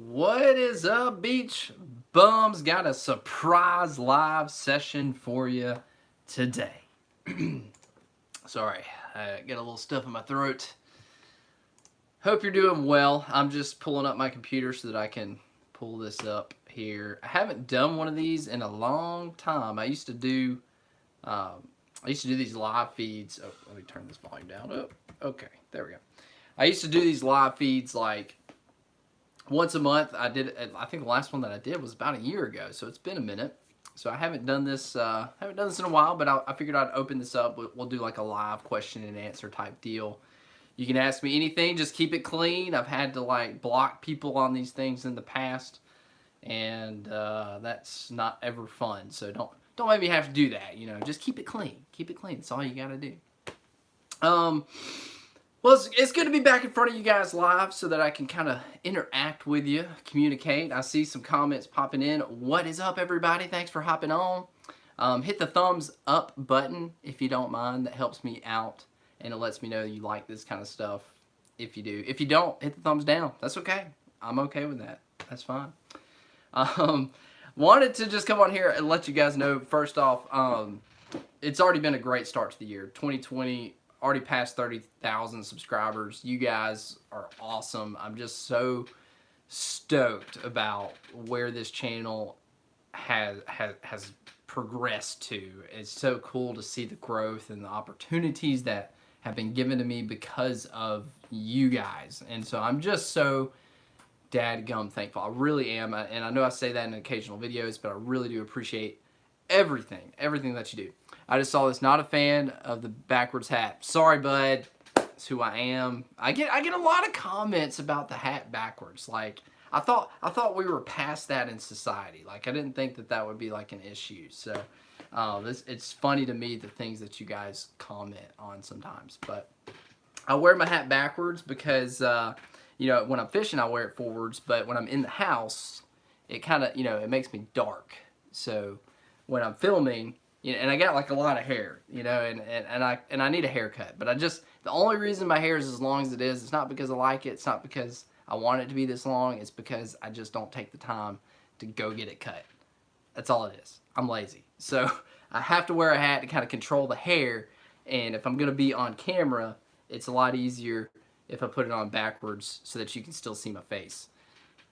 What is up, beach bums? Got a surprise live session for you today. Sorry, I got a little stuff in my throat. Hope you're doing well. I'm just pulling up my computer so that I can pull this up here. I haven't done one of these in a long time. I used to do these live feeds. Oh, let me turn this volume down. Oh, okay, there we go. I used to do these live feeds like once a month. I think the last one that I did was about a year ago, so it's been a minute. So I haven't done this in a while, but I figured I'd open this up. We'll do like a live question and answer type deal. You can ask me anything, just keep it clean. I've had to like block people on these things in the past, and that's not ever fun. So don't make me have to do that. Just keep it clean. Keep it clean. That's all you gotta do. Well, it's good to be back in front of you guys live so that I can kind of interact with you, communicate. I see some comments popping in. What is up, everybody? Thanks for hopping on. Hit the thumbs up button if you don't mind. That helps me out, and it lets me know you like this kind of stuff if you do. If you don't, hit the thumbs down. That's okay. I'm okay with that. That's fine. Wanted to just come on here and let you guys know, first off, it's already been a great start to the year. 2020 already passed 30,000 subscribers. You guys are awesome. I'm just so stoked about where this channel has progressed to. It's so cool to see the growth and the opportunities that have been given to me because of you guys. And so I'm just so dadgum thankful. I really am. And I know I say that in occasional videos, but I really do appreciate everything that you do. I just saw this. Not a fan of the backwards hat. Sorry, bud. That's who I am. I get a lot of comments about the hat backwards. Like I thought we were past that in society. Like I didn't think that would be like an issue. So it's funny to me the things that you guys comment on sometimes. But I wear my hat backwards because when I'm fishing I wear it forwards. But when I'm in the house, it kind of it makes me dark. So when I'm filming, and I got like a lot of hair, and I need a haircut. But the only reason my hair is as long as it is, it's not because I like it. It's not because I want it to be this long. It's because I just don't take the time to go get it cut. That's all it is. I'm lazy. So I have to wear a hat to kind of control the hair. And if I'm going to be on camera, it's a lot easier if I put it on backwards so that you can still see my face,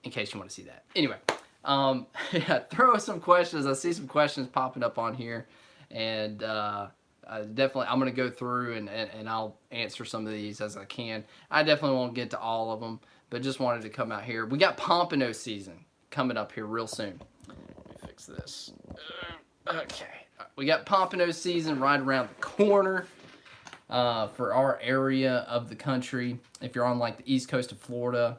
in case you want to see that. Anyway. Yeah, throw some questions. I see some questions popping up on here, and I'm going to go through and I'll answer some of these as I can. I definitely won't get to all of them, but just wanted to come out here. We got pompano season coming up here real soon. Let me fix this. Okay. We got pompano season right around the corner for our area of the country. If you're on like the east coast of Florida,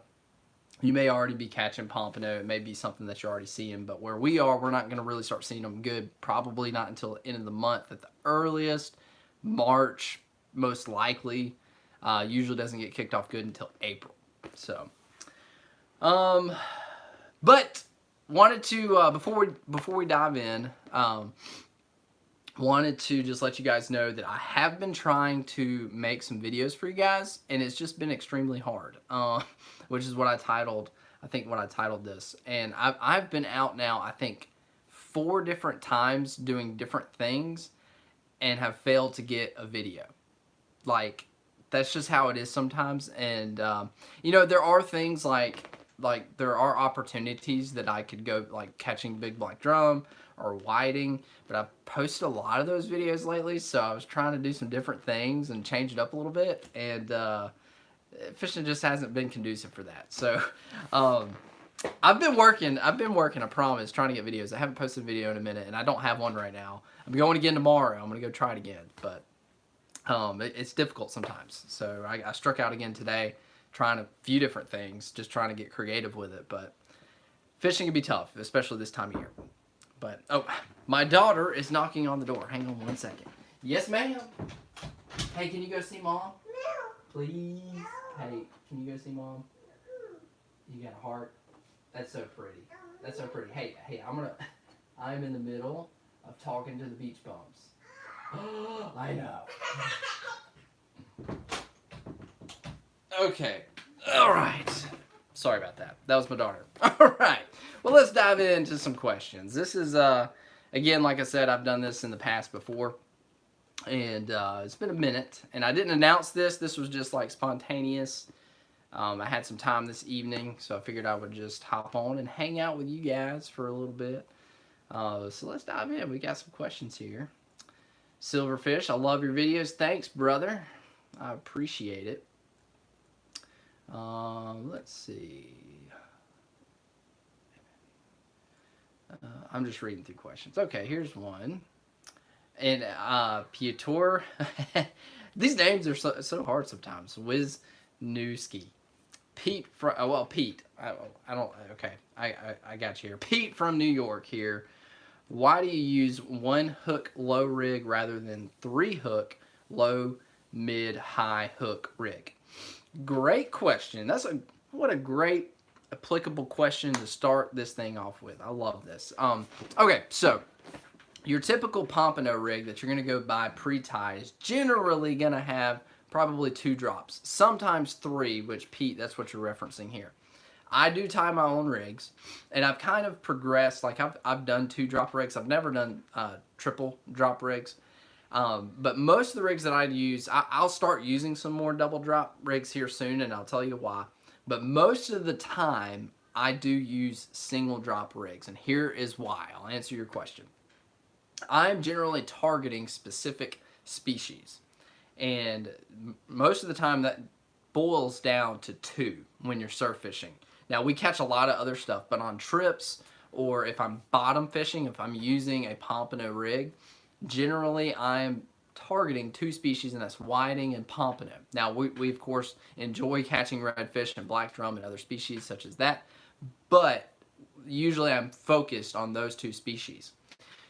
you may already be catching pompano. It may be something that you're already seeing, but where we are, we're not going to really start seeing them good. Probably not until the end of the month at the earliest. March, most likely. Usually doesn't get kicked off good until April. So, but wanted to before we dive in, wanted to just let you guys know that I have been trying to make some videos for you guys, and it's just been extremely hard. Which is what I titled this. And I've been out now, I think, 4 different times doing different things and have failed to get a video. Like, that's just how it is sometimes. And, there are things like there are opportunities that I could go, like catching big black drum or whiting, but I've posted a lot of those videos lately, so I was trying to do some different things and change it up a little bit, and fishing just hasn't been conducive for that. So I've been working, I promise, trying to get videos. I haven't posted a video in a minute, and I don't have one right now. I'm going again tomorrow. I'm going to go try it again, but it's difficult sometimes. So I struck out again today, trying a few different things, just trying to get creative with it. But fishing can be tough, especially this time of year. But, oh, my daughter is knocking on the door. Hang on one second. Yes, ma'am. Hey, can you go see Mom? Please? Hey, can you go see Mom? You got a heart? That's so pretty. That's so pretty. Hey, I'm in the middle of talking to the beach bums. I know. Okay. All right. Sorry about that. That was my daughter. All right. Well, let's dive into some questions. This is, again, like I said, I've done this in the past before. And it's been a minute. And I didn't announce this. This was just like spontaneous. I had some time this evening, so I figured I would just hop on and hang out with you guys for a little bit. So let's dive in. We got some questions here. Silverfish, I love your videos. Thanks, brother. I appreciate it. Let's see. I'm just reading through questions. Okay, here's one. And Piotr, these names are so hard sometimes. Wisniewski. Pete from, well, Pete. I don't, okay, I got you here. Pete from New York here. Why do you use 1 hook low rig rather than 3 hook low, mid, high hook rig? Great question. What a great applicable question to start this thing off with. I love this. Okay, so your typical pompano rig that you're going to go buy pre-tie is generally going to have probably 2 drops, sometimes 3, which Pete, that's what you're referencing here. I do tie my own rigs, and I've kind of progressed. Like I've done 2 drop rigs. I've never done triple drop rigs. But most of the rigs that I use, I'll start using some more double drop rigs here soon, and I'll tell you why. But most of the time, I do use single drop rigs, and here is why. I'll answer your question. I'm generally targeting specific species, and most of the time that boils down to 2 when you're surf fishing. Now, we catch a lot of other stuff, but on trips or if I'm bottom fishing, if I'm using a pompano rig, generally I'm targeting 2 species, and that's whiting and pompano. Now, we of course enjoy catching redfish and black drum and other species such as that, but usually I'm focused on those 2 species.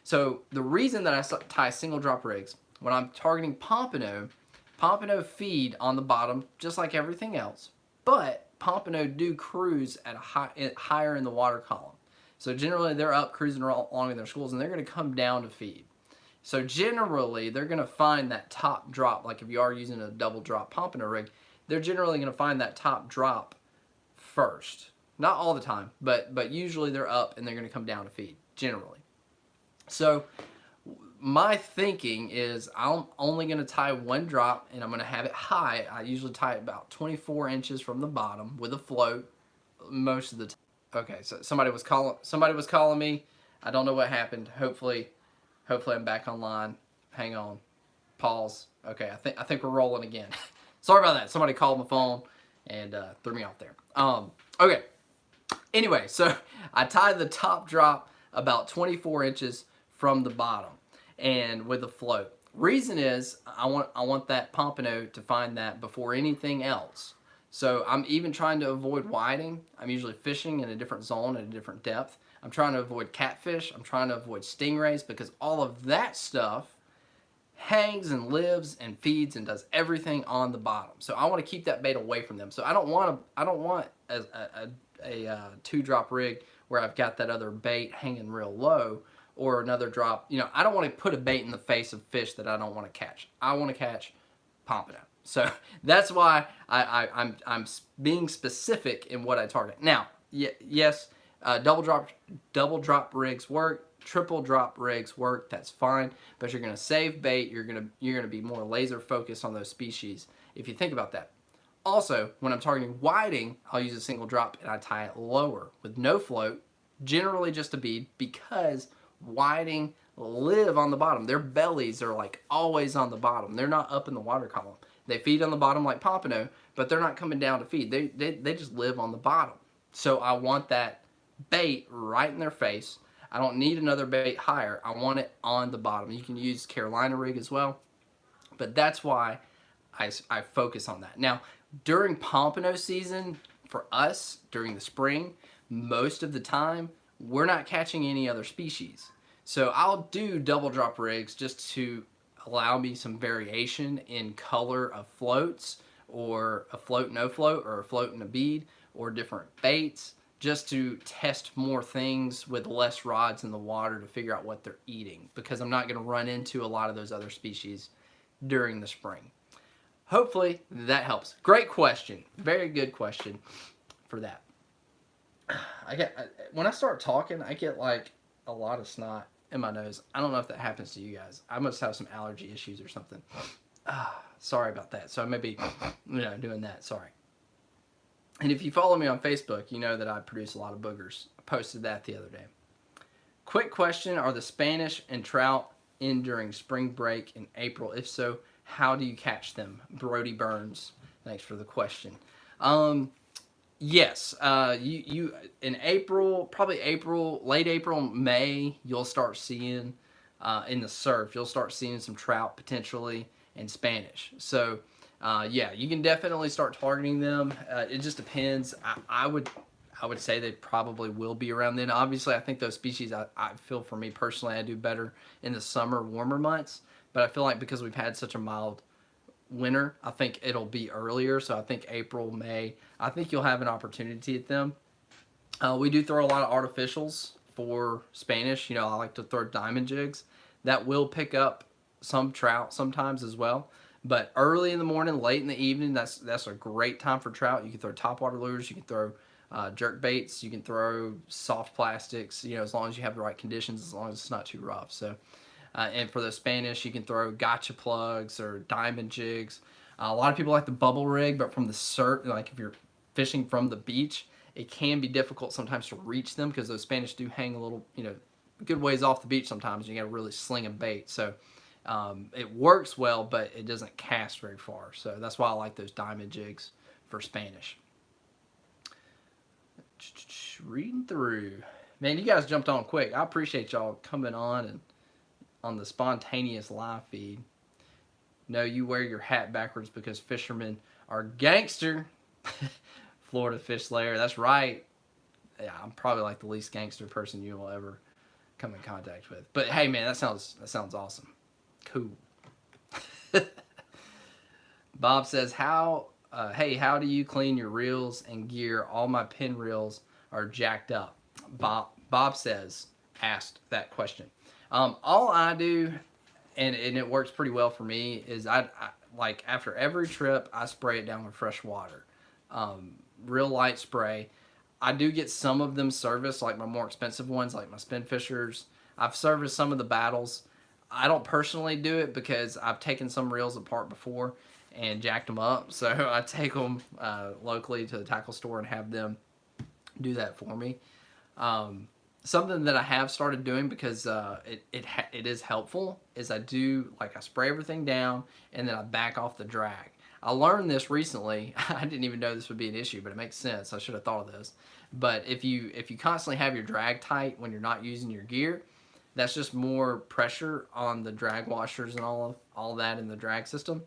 So the reason that I tie single drop rigs, when I'm targeting pompano feed on the bottom just like everything else, but pompano do cruise at higher in the water column. So generally they're up cruising along in their schools, and they're going to come down to feed. So generally they're going to find that top drop. Like if you are using a double drop pompano rig, they're generally going to find that top drop first. Not all the time, but usually they're up and they're going to come down to feed, generally. So my thinking is I'm only going to tie 1 drop, and I'm going to have it high. I usually tie it about 24 inches from the bottom with a float most of the time. Okay, so somebody was calling me. I don't know what happened. Hopefully I'm back online. Hang on. Pause. Okay, I think we're rolling again. Sorry about that. Somebody called my phone and threw me off there. Okay. Anyway, so I tied the top drop about 24 inches from the bottom, and with a float. Reason is I want that pompano to find that before anything else. So I'm even trying to avoid whiting. I'm usually fishing in a different zone at a different depth. I'm trying to avoid catfish. I'm trying to avoid stingrays, because all of that stuff hangs and lives and feeds and does everything on the bottom. So I want to keep that bait away from them. So I don't want a 2 drop rig where I've got that other bait hanging real low, or another drop. You know, I don't want to put a bait in the face of fish that I don't want to catch. I want to catch pompano. So that's why I'm being specific in what I target. Now, yes, double drop rigs work, triple drop rigs work. That's fine, but you're going to save bait. You're going to be more laser focused on those species if you think about that. Also, when I'm targeting whiting, I'll use a single drop and I tie it lower with no float, generally just a bead, because whiting live on the bottom. Their bellies are like always on the bottom. They're not up in the water column. They feed on the bottom like pompano, but they're not coming down to feed. They just live on the bottom. So I want that bait right in their face. I don't need another bait higher. I want it on the bottom. You can use Carolina rig as well, but that's why I focus on that. Now, during pompano season, for us, during the spring, most of the time, we're not catching any other species. So I'll do double drop rigs just to allow me some variation in color of floats, or a float no float, or a float and a bead, or different baits, just to test more things with less rods in the water to figure out what they're eating, because I'm not going to run into a lot of those other species during the spring. Hopefully that helps. Great question. Very good question for that. when I start talking, I get like a lot of snot in my nose. I don't know if that happens to you guys. I must have some allergy issues or something. Sorry about that. So I may be, doing that. Sorry. And if you follow me on Facebook, you know that I produce a lot of boogers. I posted that the other day. Quick question: are the Spanish and trout in during spring break in April? If so, how do you catch them? Brody Burns. Thanks for the question. Yes, you in April, probably April, late April, May, you'll start seeing in the surf, you'll start seeing some trout potentially in Spanish. So, yeah, you can definitely start targeting them. It just depends. I would say they probably will be around then. Obviously, I think those species, I feel for me personally, I do better in the summer, warmer months. But I feel like because we've had such a mild winter, I think it'll be earlier. So I think April, May, I think you'll have an opportunity at them. We do throw a lot of artificials for Spanish. I like to throw diamond jigs. That will pick up some trout sometimes as well. But early in the morning, late in the evening, that's a great time for trout. You can throw topwater lures. You can throw jerk baits. You can throw soft plastics, as long as you have the right conditions, as long as it's not too rough. So, and for the Spanish, you can throw gotcha plugs or diamond jigs. A lot of people like the bubble rig, but from the surf, like if you're fishing from the beach, it can be difficult sometimes to reach them because those Spanish do hang a little, good ways off the beach sometimes. You got to really sling a bait. So it works well, but it doesn't cast very far. So that's why I like those diamond jigs for Spanish. Reading through. Man, you guys jumped on quick. I appreciate y'all coming on and on the spontaneous live feed. No, you wear your hat backwards because fishermen are gangster. Florida Fish Slayer. That's right. Yeah, I'm probably like the least gangster person you will ever come in contact with. But hey, man, that sounds awesome. Cool. Bob says, hey, how do you clean your reels and gear? All my pin reels are jacked up. Bob asked that question. All I do, and it works pretty well for me, is I like after every trip, I spray it down with fresh water. Real light spray. I do get some of them serviced, like my more expensive ones, like my Spin Fishers. I've serviced some of the Battles. I don't personally do it because I've taken some reels apart before and jacked them up. So I take them locally to the tackle store and have them do that for me. Something that I have started doing because it is helpful is I spray everything down and then I back off the drag. I learned this recently. I didn't even know this would be an issue, but it makes sense. I should have thought of this. But if you constantly have your drag tight when you're not using your gear, that's just more pressure on the drag washers and all that in the drag system,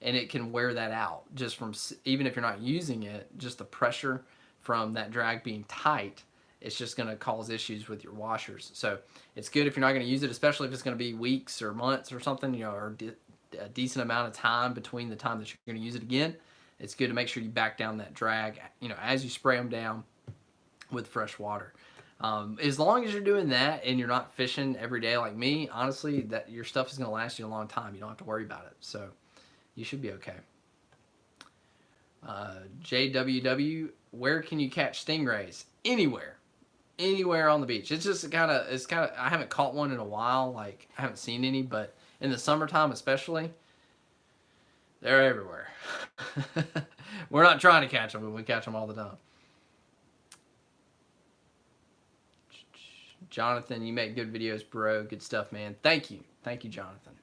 and it can wear that out just from, even if you're not using it, just the pressure from that drag being tight. It's just going to cause issues with your washers. So it's good if you're not going to use it, especially if it's going to be weeks or months or something, or a decent amount of time between the time that you're going to use it again. It's good to make sure you back down that drag, as you spray them down with fresh water. As long as you're doing that and you're not fishing every day like me, honestly, that your stuff is going to last you a long time. You don't have to worry about it. So you should be okay. JWW, where can you catch stingrays? Anywhere on the beach. It's just kind of, I haven't caught one in a while. Like, I haven't seen any, but in the summertime especially, they're everywhere. We're not trying to catch them, but we catch them all the time. Jonathan, you make good videos, bro. Good stuff, man. Thank you, Jonathan.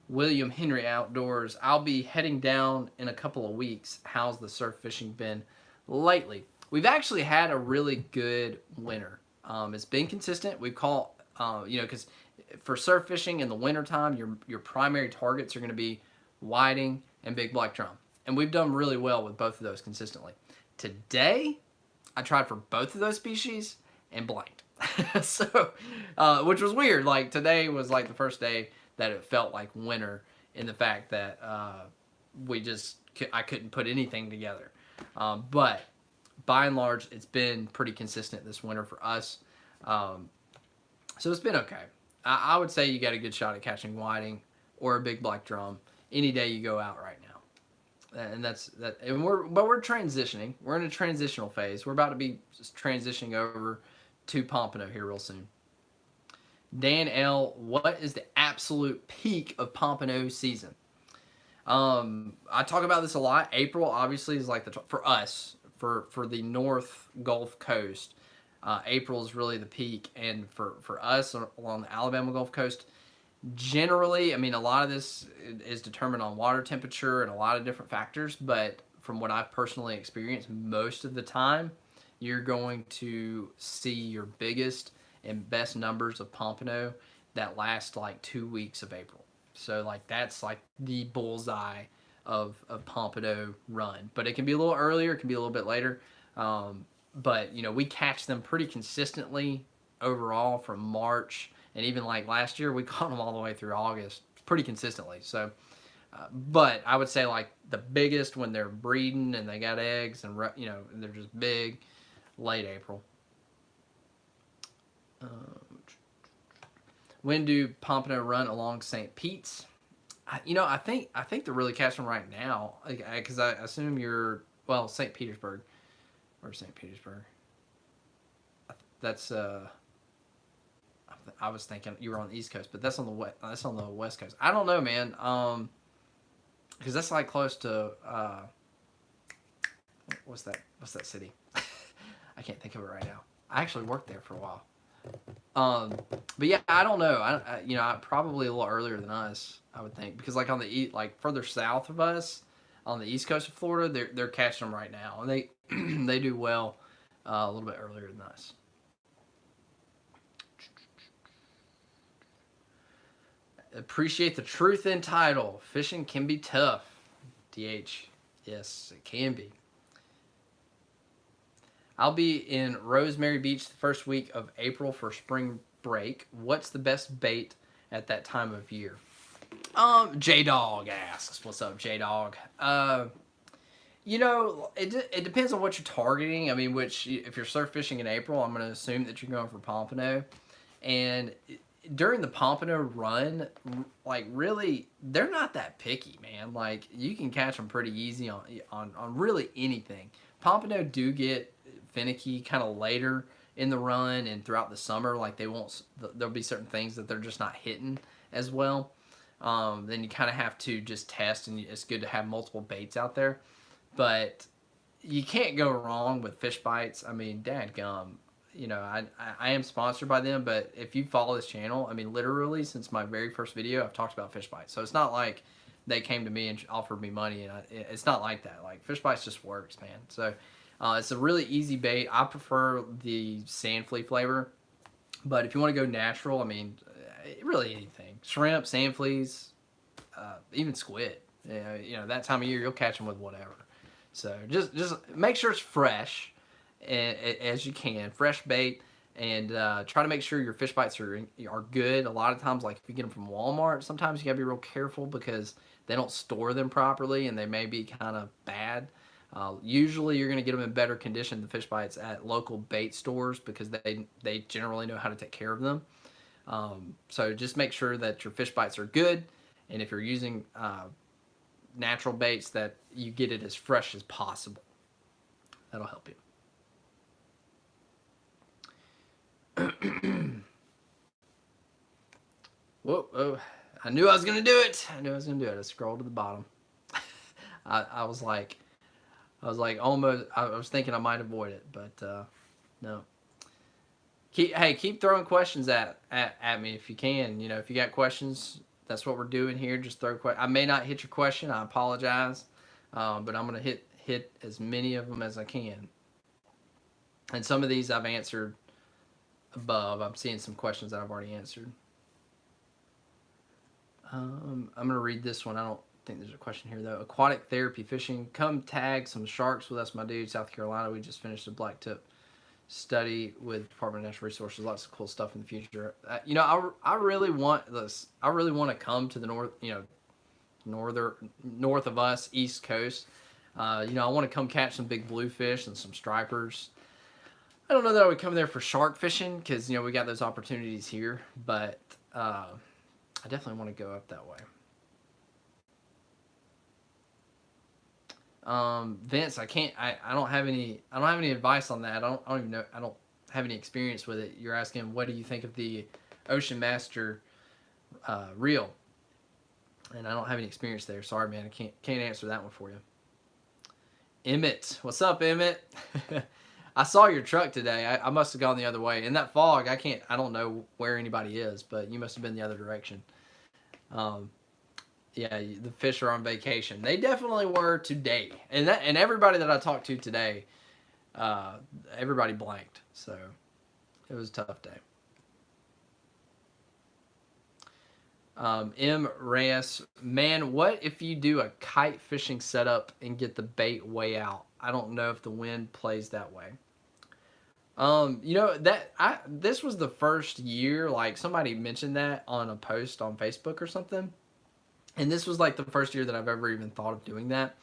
William Henry Outdoors. I'll be heading down in a couple of weeks. How's the surf fishing been lately? We've actually had a really good winter. It's been consistent. We've caught, because for surf fishing in the wintertime, your primary targets are going to be whiting and big black drum. And we've done really well with both of those consistently. Today, I tried for both of those species and blanked. So, which was weird. Like, today was like the first day that it felt like winter in the fact that I couldn't put anything together. But by and large, it's been pretty consistent this winter for us. So it's been okay. I would say you got a good shot at catching whiting or a big black drum any day you go out right now. and that's that. And we're transitioning. We're in a transitional phase. We're about to be transitioning over to Pompano here real soon. Dan L, what is the absolute peak of Pompano season? I talk about this a lot. April obviously is like for us for the North Gulf Coast. April is really the peak, and for us along the Alabama Gulf Coast, generally, I mean, a lot of this is determined on water temperature and a lot of different factors. But from what I've personally experienced, most of the time, you're going to see your biggest and best numbers of Pompano that last like 2 weeks of April. So like that's like the bullseye of Pompano run. But it can be a little earlier, it can be a little bit later. But you know, we catch them pretty consistently overall from March, and even like last year we caught them all the way through August pretty consistently. So but I would say like the biggest when they're breeding and they got eggs and you know they're just big, late April. When do Pompano run along St. Pete's? I think they're really catching them right now because I assume you're St. Petersburg or St. Petersburg. That's I was thinking you were on the East Coast, but that's on the west. That's on the West Coast. I don't know, man. Because that's like close to what's that city? I can't think of it right now. I actually worked there for a while. But yeah, I don't know. I probably a little earlier than us, I would think, because like on the like further south of us, on the East Coast of Florida, they're catching them right now, and they they do well a little bit earlier than us. Appreciate the truth in title. Fishing can be tough. DH, yes, it can be. I'll be in Rosemary Beach the first week of April for spring break. What's the best bait at that time of year? J Dog asks, "What's up, J Dog?" It depends on what you're targeting. I mean, if you're surf fishing in April, I'm going to assume that you're going for Pompano, and during the Pompano run, like really, they're not that picky, man. Like you can catch them pretty easy on really anything. Pompano do get finicky kind of later in the run and throughout the summer. Like there'll be certain things that they're just not hitting as well. Then you kind of have to just test, and it's good to have multiple baits out there. But you can't go wrong with Fish Bites. I mean, dadgum. I am sponsored by them, but if you follow this channel, I mean, literally since my very first video, I've talked about Fish Bites. So it's not like they came to me and offered me money, and it's not like that. Like Fish Bites just works, man. So it's a really easy bait. I prefer the sand flea flavor, but if you want to go natural, I mean, really anything. Shrimp, sand fleas, even squid. That time of year, you'll catch them with whatever. So just make sure it's fresh as you can, fresh bait, and try to make sure your Fish Bites are good. A lot of times, like if you get them from Walmart, sometimes you gotta be real careful because they don't store them properly and they may be kind of bad. Usually you're going to get them in better condition than Fish Bites at local bait stores because they generally know how to take care of them. So just make sure that your Fish Bites are good, and if you're using natural baits, that you get it as fresh as possible. That'll help you. Whoa, I knew I was going to do it. I scrolled to the bottom. I was almost, I was thinking I might avoid it, but no. Keep throwing questions at me if you can. If you got questions, that's what we're doing here. Just throw questions. I may not hit your question. I apologize, but I'm gonna hit as many of them as I can. And some of these I've answered above. I'm seeing some questions that I've already answered. I'm gonna read this one. I don't think there's a question here though. Aquatic therapy fishing. Come tag some sharks with us, my dude. South Carolina. We just finished a blacktip study with Department of Natural Resources. Lots of cool stuff in the future. I really want this. I really want to come to the north of us, East Coast. I want to come catch some big bluefish and some stripers. I don't know that I would come there for shark fishing because we got those opportunities here, but I definitely want to go up that way. Vince, I don't have any advice on that. I don't even know. I don't have any experience with it. You're asking, what do you think of the Ocean Master reel? And I don't have any experience there. Sorry, man. I can't answer that one for you. Emmett, what's up, Emmett? I saw your truck today. I must have gone the other way. In that fog, I don't know where anybody is, but you must have been the other direction. Yeah, the fish are on vacation. They definitely were today. And everybody that I talked to today, everybody blanked. So it was a tough day. M. Reyes, man, what if you do a kite fishing setup and get the bait way out? I don't know if the wind plays that way. This was the first year, like somebody mentioned that on a post on Facebook or something. And this was like the first year that I've ever even thought of doing that.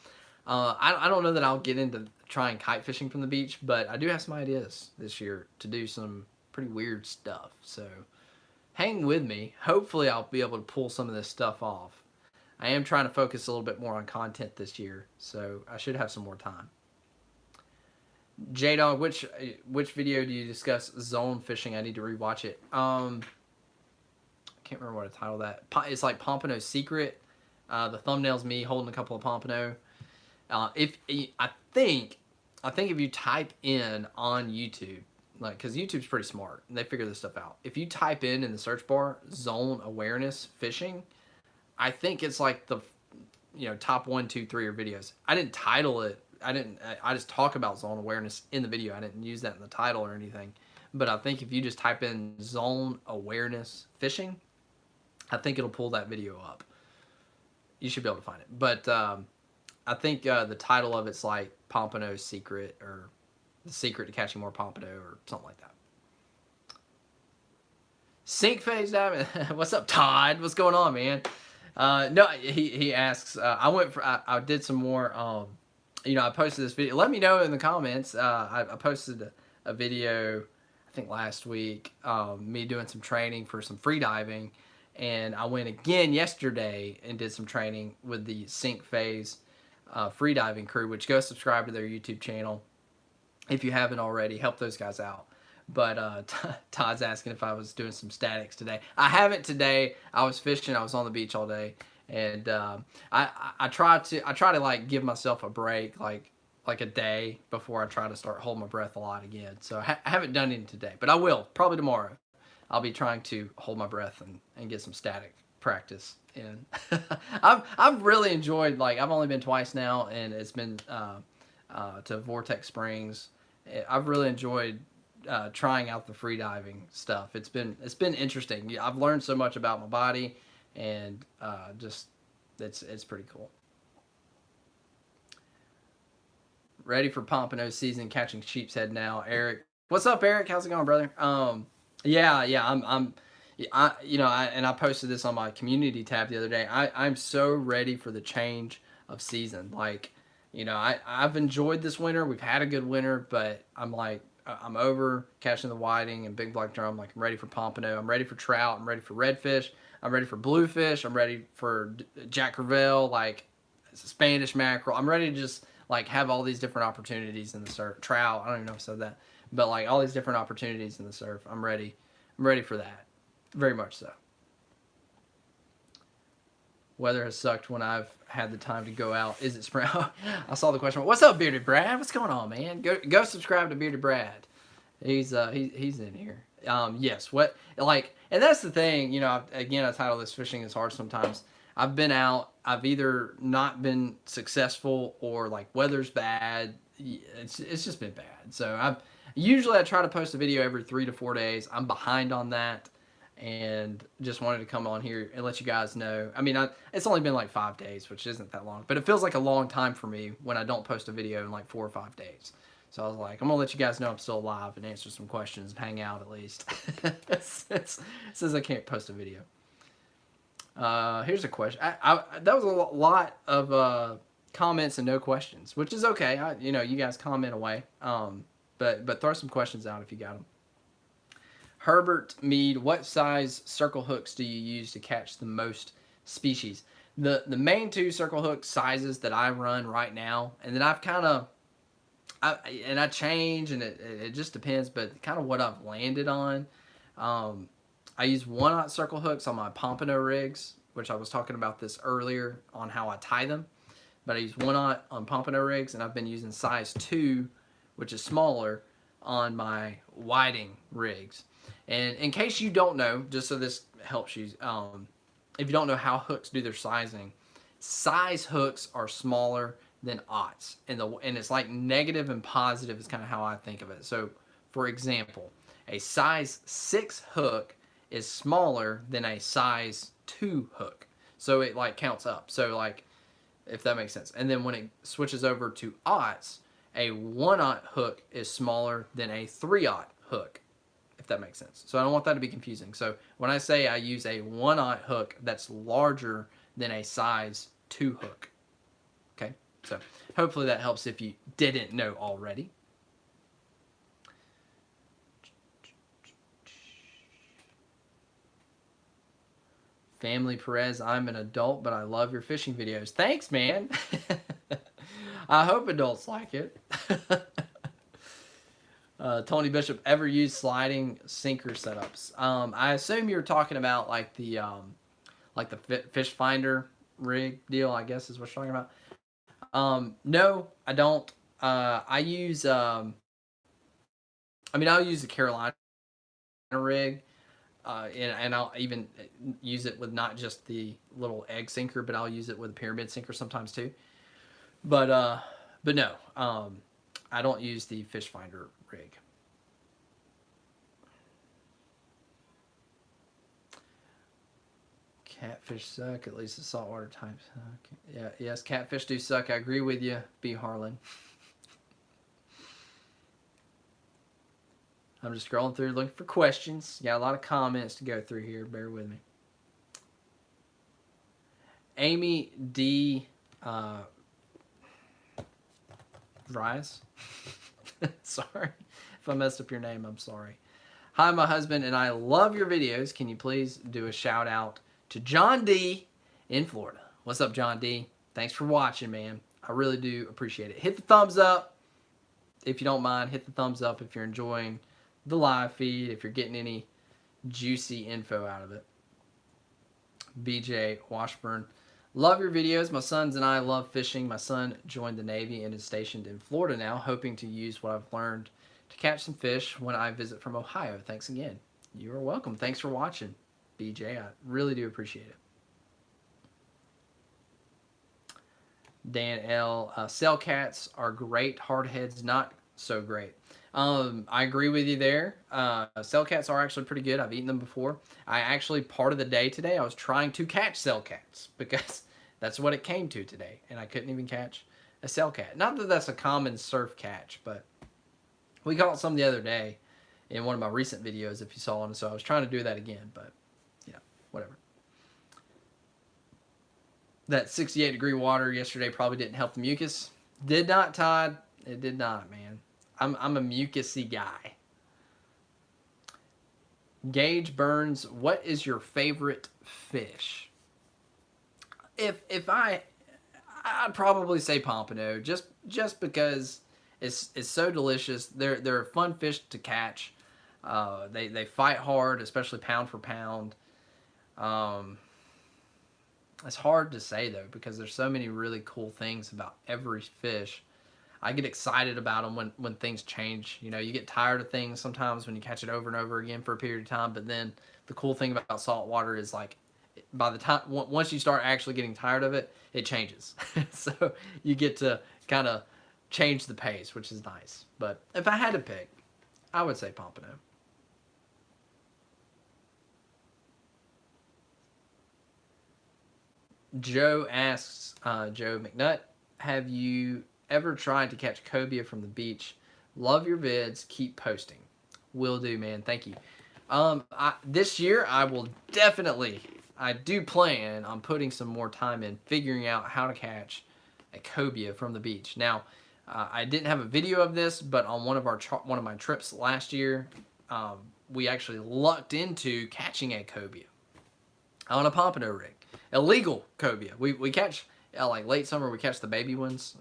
I don't know that I'll get into trying kite fishing from the beach, but I do have some ideas this year to do some pretty weird stuff. So hang with me. Hopefully I'll be able to pull some of this stuff off. I am trying to focus a little bit more on content this year, so I should have some more time. J-Dog, which video do you discuss zone fishing? I need to rewatch it. I can't remember what I titled that. It's like Pompano's Secret. The thumbnail's me holding a couple of Pompano. I think if you type in on YouTube, like, because YouTube's pretty smart and they figure this stuff out. If you type in the search bar zone awareness fishing, I think it's like the top 1, 2, 3 or videos. I didn't title it. I just talk about zone awareness in the video. I didn't use that in the title or anything. But I think if you just type in zone awareness fishing, I think it'll pull that video up. You should be able to find it. But I think the title of it's like Pompano's Secret, or The Secret to Catching More Pompano, or something like that. Sink phase diving. What's up, Todd? What's going on, man? No, he asks. I did some more. I posted this video. Let me know in the comments. I posted a video, I think last week, me doing some training for some free diving. And I went again yesterday and did some training with the Sink Phase free diving crew, which go subscribe to their YouTube channel if you haven't already. Help those guys out. But Todd's asking if I was doing some statics today. I haven't today. I was fishing. I was on the beach all day. And I try to like give myself a break, like a day before I try to start holding my breath a lot again. So I haven't done any today, but I will probably tomorrow. I'll be trying to hold my breath and get some static practice in. I've really enjoyed, like, I've only been twice now, and it's been to Vortex Springs. I've really enjoyed trying out the free diving stuff. It's been interesting. I've learned so much about my body. And just it's pretty cool. Ready for Pompano season, catching sheep's head now, Eric. What's up, Eric? How's it going, brother? I posted this on my community tab the other day. I'm so ready for the change of season. Like, I've enjoyed this winter. We've had a good winter, but I'm over catching the whiting and big black drum. Like, I'm ready for pompano. I'm ready for trout. I'm ready for redfish. I'm ready for bluefish. I'm ready for Jack Crevalle, like Spanish mackerel. I'm ready to just like have all these different opportunities in the surf. Trout. I don't even know if I said that, but like all these different opportunities in the surf. I'm ready. I'm ready for that. Very much so. Weather has sucked when I've had the time to go out. Is it spring? I saw the question. What's up, Bearded Brad? What's going on, man? Go subscribe to Bearded Brad. He's in here. Yes. What, like, and that's the thing. Again, I title this "Fishing is Hard Sometimes." I've been out. I've either not been successful or like weather's bad. It's just been bad. So I try to post a video every 3 to 4 days. I'm behind on that. And just wanted to come on here and let you guys know. I mean, it's only been like 5 days, which isn't that long, but it feels like a long time for me when I don't post a video in like 4 or 5 days. So I was like, I'm gonna let you guys know I'm still alive and answer some questions and hang out at least. Since I can't post a video. Here's a question. That was a lot of comments and no questions, which is okay. You guys comment away. But throw some questions out if you got them. Herbert Mead, what size circle hooks do you use to catch the most species? The main two circle hook sizes that I run right now, and then I've kind of I change, and it just depends, but kind of what I've landed on. Um, I use 1/0 circle hooks on my pompano rigs, which I was talking about this earlier on how I tie them. But I use 1/0 on pompano rigs, and I've been using size 2, which is smaller, on my whiting rigs. And in case you don't know, just so this helps you, if you don't know how hooks do their sizing, size hooks are smaller than aughts, and it's like negative and positive is kind of how I think of it. So, for example, a size 6 hook is smaller than a size 2 hook, so it like counts up. So like, if that makes sense. And then when it switches over to aughts, a 1/0 hook is smaller than a 3/0 hook, if that makes sense. So I don't want that to be confusing. So when I say I use a 1/0 hook that's larger than a size 2 hook. Okay, so hopefully that helps if you didn't know already. Family Perez, I'm an adult, but I love your fishing videos. Thanks, man. I hope adults like it. Tony Bishop, ever used sliding sinker setups? I assume you're talking about like the fish finder rig deal, I guess is what you're talking about. No, I don't. I use I'll use the Carolina rig. And I'll even use it with not just the little egg sinker, but I'll use it with a pyramid sinker sometimes too. But no, I don't use the fish finder rig. Catfish suck, at least the saltwater types. Okay. Yeah, yes, catfish do suck. I agree with you, B. Harlan. I'm just scrolling through looking for questions. Got a lot of comments to go through here. Bear with me. Amy D. Rise. Sorry. If I messed up your name, I'm sorry. Hi, my husband and I love your videos. Can you please do a shout out to John D. in Florida? What's up, John D? Thanks for watching, man. I really do appreciate it. Hit the thumbs up if you don't mind. Hit the thumbs up if you're enjoying the live feed, if you're getting any juicy info out of it. BJ Washburn, love your videos. My sons and I love fishing. My son joined the Navy and is stationed in Florida now, hoping to use what I've learned to catch some fish when I visit from Ohio. Thanks again. You are welcome. Thanks for watching, BJ. I really do appreciate it. Dan L. Cell cats are great. Hardheads not so great. I agree with you there. Cell cats are actually pretty good. I've eaten them before. I actually, part of the day today, I was trying to catch cell cats because that's what it came to today, and I couldn't even catch a cell cat. Not that that's a common surf catch, but we caught some the other day in one of my recent videos, if you saw it, so I was trying to do that again, but yeah, whatever. That 68-degree water yesterday probably didn't help the mucus. Did not, Todd. It did not, man. I'm a mucusy guy. Gage Burns, what is your favorite fish? I'd probably say pompano, just because it's so delicious. They're a fun fish to catch. They fight hard, especially pound for pound. It's hard to say though because there's so many really cool things about every fish. I get excited about them when things change. You know, you get tired of things sometimes when you catch it over and over again for a period of time. But then the cool thing about saltwater is like, by the time once you start actually getting tired of it, it changes. So you get to kind of change the pace, which is nice. But if I had to pick, I would say pompano. Joe asks, Joe McNutt, have you ever tried to catch cobia from the beach? Love your vids. Keep posting. Will do, man. Thank you. This year, I will definitely, I do plan on putting some more time in figuring out how to catch a cobia from the beach. Now, I didn't have a video of this, but on one of my trips last year, we actually lucked into catching a cobia on a pompano rig. illegal cobia. We catch like late summer. We catch the baby ones,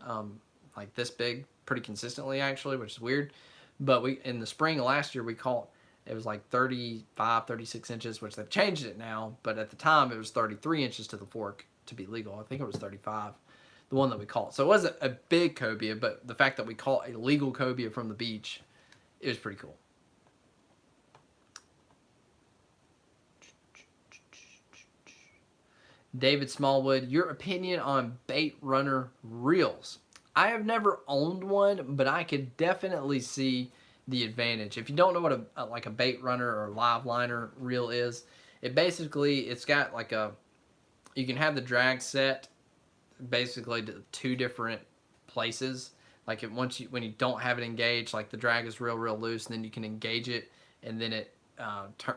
like this big, pretty consistently actually, which is weird. But we in the spring of last year we caught, it was like 35, 36 inches, which they've changed it now. But at the time it was 33 inches to the fork to be legal. I think it was 35, the one that we caught. So it wasn't a big cobia, but the fact that we caught a legal cobia from the beach, it was pretty cool. David Smallwood, your opinion on bait runner reels? I have never owned one, but I could definitely see the advantage. If you don't know what like a bait runner or live liner reel is, it's got like you can have the drag set basically to two different places. Like when you don't have it engaged, like the drag is real loose, and then you can engage it, and then it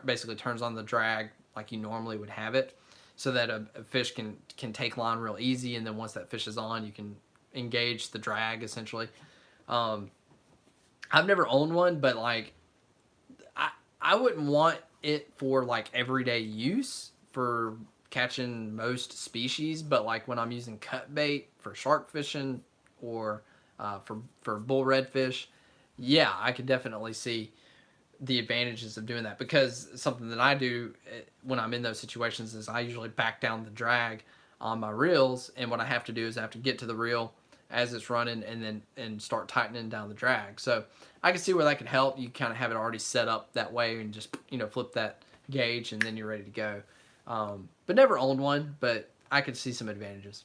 basically turns on the drag like you normally would have it, so that a fish can take line real easy, and then once that fish is on, you can engage the drag essentially. I've never owned one, but like I wouldn't want it for like everyday use for catching most species, but like when I'm using cut bait for shark fishing or for bull redfish, yeah, I could definitely see the advantages of doing that, because something that I do when I'm in those situations is I usually back down the drag on my reels, and what I have to do is I have to get to the reel as it's running and start tightening down the drag. So I can see where that could help. You kind of have it already set up that way and just flip that gauge and then you're ready to go. But never owned one, but I could see some advantages.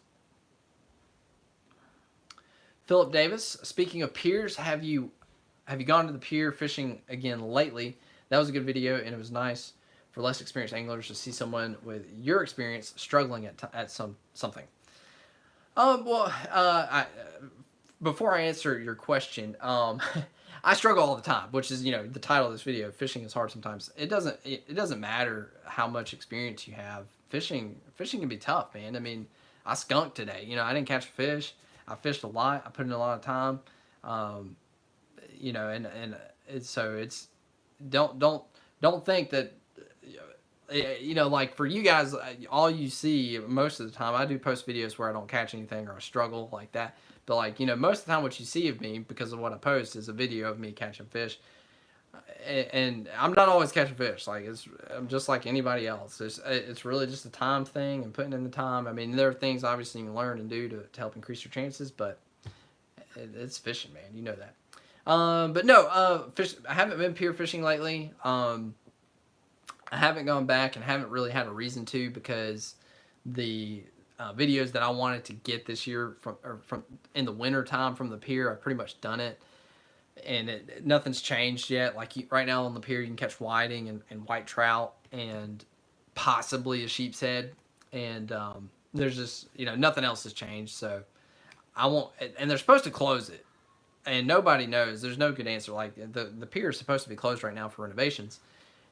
Philip Davis, speaking of piers, have you gone to the pier fishing again lately? That was a good video, and it was nice for less experienced anglers to see someone with your experience struggling at something. Before I answer your question, I struggle all the time, which is, the title of this video, Fishing is Hard Sometimes. It doesn't matter how much experience you have. Fishing can be tough, man. I mean, I skunked today. I didn't catch a fish. I fished a lot. I put in a lot of time. Don't think that, like for you guys, all you see most of the time, I do post videos where I don't catch anything or I struggle like that. But like, most of the time what you see of me, because of what I post, is a video of me catching fish. And I'm not always catching fish. Like I'm just like anybody else. It's really just a time thing and putting in the time. I mean, there are things obviously you can learn and do to help increase your chances, but it's fishing, man. You know that. But no, I haven't been pier fishing lately. I haven't gone back and haven't really had a reason to, because the videos that I wanted to get this year from in the winter time from the pier, I've pretty much done it, and nothing's changed yet. Like right now on the pier, you can catch whiting and white trout and possibly a sheep's head, and there's just nothing else has changed. So I won't. And they're supposed to close it, and nobody knows. There's no good answer. Like the pier is supposed to be closed right now for renovations.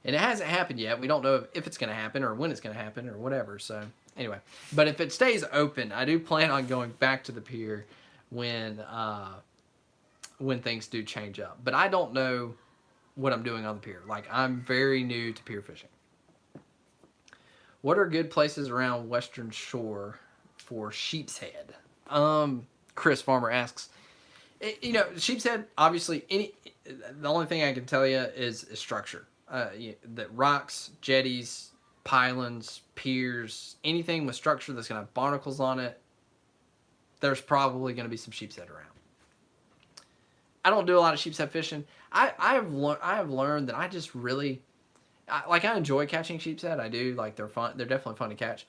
And it hasn't happened yet. We don't know if it's going to happen or when it's going to happen or whatever. So anyway, but if it stays open, I do plan on going back to the pier when things do change up. But I don't know what I'm doing on the pier. Like, I'm very new to pier fishing. What are good places around Western Shore for sheep's head? Chris Farmer asks. Sheep's head, obviously, the only thing I can tell you is structure. The rocks, jetties, pylons, piers, anything with structure that's going to have barnacles on it, there's probably going to be some sheep's head around. I don't do a lot of sheep's head fishing. I have learned that I just really, I enjoy catching sheep's head. I do. Like, they're fun. They're definitely fun to catch.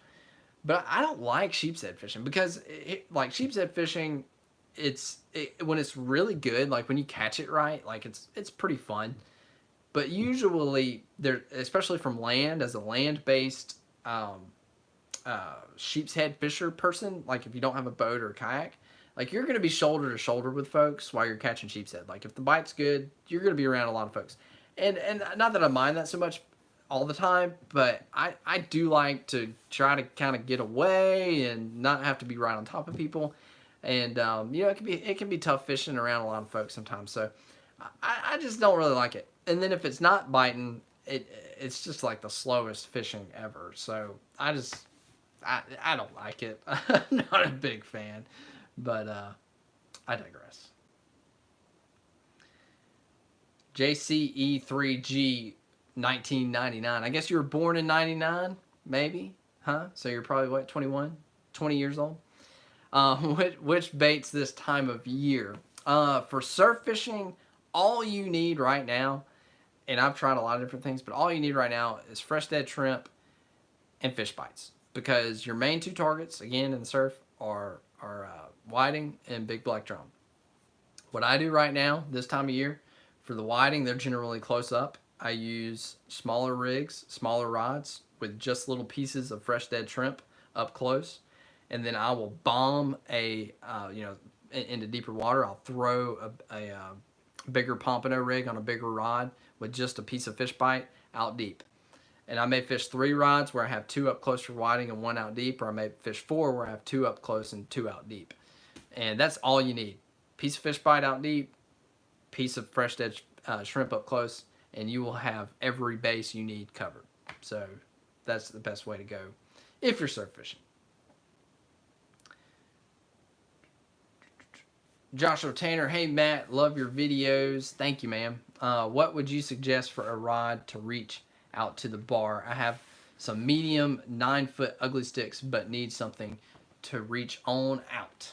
But I don't like sheep's head fishing because, like, sheep's head fishing, when it's really good, like when you catch it right, like it's pretty fun. But usually, especially from land, as a land-based sheep's head fisher person, like if you don't have a boat or a kayak, like you're going to be shoulder to shoulder with folks while you're catching sheep's head. Like if the bite's good, you're going to be around a lot of folks. And not that I mind that so much all the time, but I do like to try to kind of get away and not have to be right on top of people. And it can be tough fishing around a lot of folks sometimes. So I just don't really like it. And then if it's not biting, it's just like the slowest fishing ever. So I I don't like it. I'm not a big fan, but I digress. JCE3G 1999. I guess you were born in 99, maybe, huh? So you're probably what, 21, 20 years old. Which baits this time of year? For surf fishing, all you need right now, and I've tried a lot of different things, but all you need right now is fresh dead shrimp and fish bites, because your main two targets, again, in the surf are whiting and big black drum. What I do right now, this time of year, for the whiting, they're generally close up. I use smaller rigs, smaller rods with just little pieces of fresh dead shrimp up close, and then I will bomb into deeper water. I'll throw a bigger pompano rig on a bigger rod with just a piece of fish bite out deep. And I may fish 3 rods where I have 2 up close for whiting and 1 out deep, or I may fish 4 where I have 2 up close and 2 out deep. And that's all you need. Piece of fish bite out deep, piece of fresh dead shrimp up close, and you will have every base you need covered. So that's the best way to go if you're surf fishing. Joshua Tanner, hey Matt, love your videos. Thank you, ma'am. What would you suggest for a rod to reach out to the bar? I have some medium 9-foot ugly sticks, but need something to reach on out.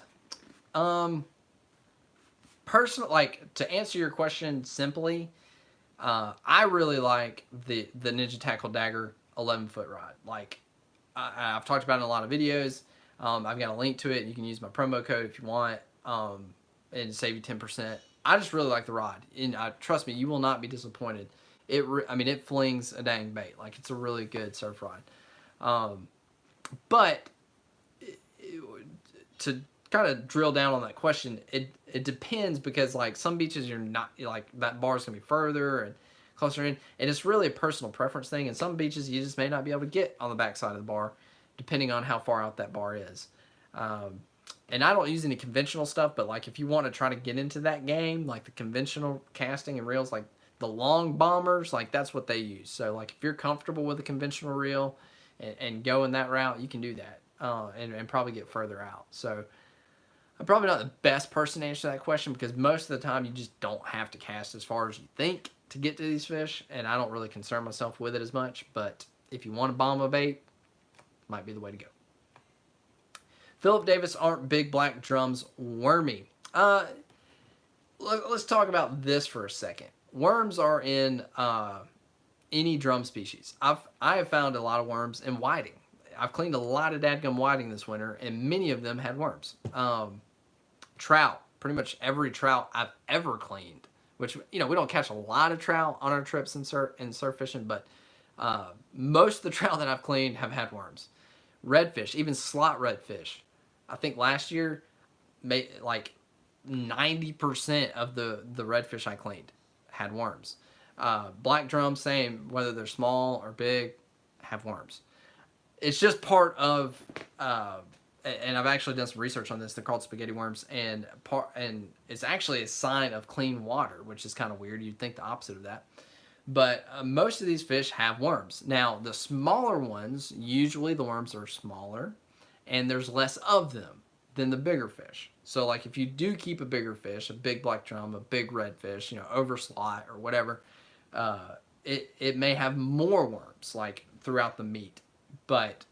Personally, like, to answer your question simply, I really like the Ninja Tackle Dagger 11-foot rod. Like, I've talked about it in a lot of videos. I've got a link to it. You can use my promo code if you want, and save you 10%. I just really like the rod, and trust me, you will not be disappointed. It flings a dang bait. Like, it's a really good surf rod. But to kind of drill down on that question, it depends, because like some beaches you're not, like, that bar's gonna be further and closer in, and it's really a personal preference thing. And some beaches you just may not be able to get on the backside of the bar, depending on how far out that bar is. And I don't use any conventional stuff, but like if you want to try to get into that game, like the conventional casting and reels, like the long bombers, like that's what they use. So like if you're comfortable with a conventional reel and going that route, you can do that, and probably get further out. So I'm probably not the best person to answer that question, because most of the time you just don't have to cast as far as you think to get to these fish, and I don't really concern myself with it as much. But if you want to bomb a bait, might be the way to go. Philip Davis, aren't big black drums wormy? Let's talk about this for a second. Worms are in any drum species. I have found a lot of worms in whiting. I've cleaned a lot of dadgum whiting this winter, and many of them had worms. Trout, pretty much every trout I've ever cleaned, which, we don't catch a lot of trout on our trips in surf fishing, but most of the trout that I've cleaned have had worms. Redfish, even slot redfish, I think last year, like 90% of the redfish I cleaned had worms. Black drum, same, whether they're small or big, have worms. It's just part of, and I've actually done some research on this. They're called spaghetti worms, and it's actually a sign of clean water, which is kind of weird. You'd think the opposite of that. But most of these fish have worms. Now, the smaller ones, usually the worms are smaller, and there's less of them than the bigger fish. So, like, if you do keep a bigger fish, a big black drum, a big redfish, over slot or whatever, it may have more worms, like, throughout the meat. But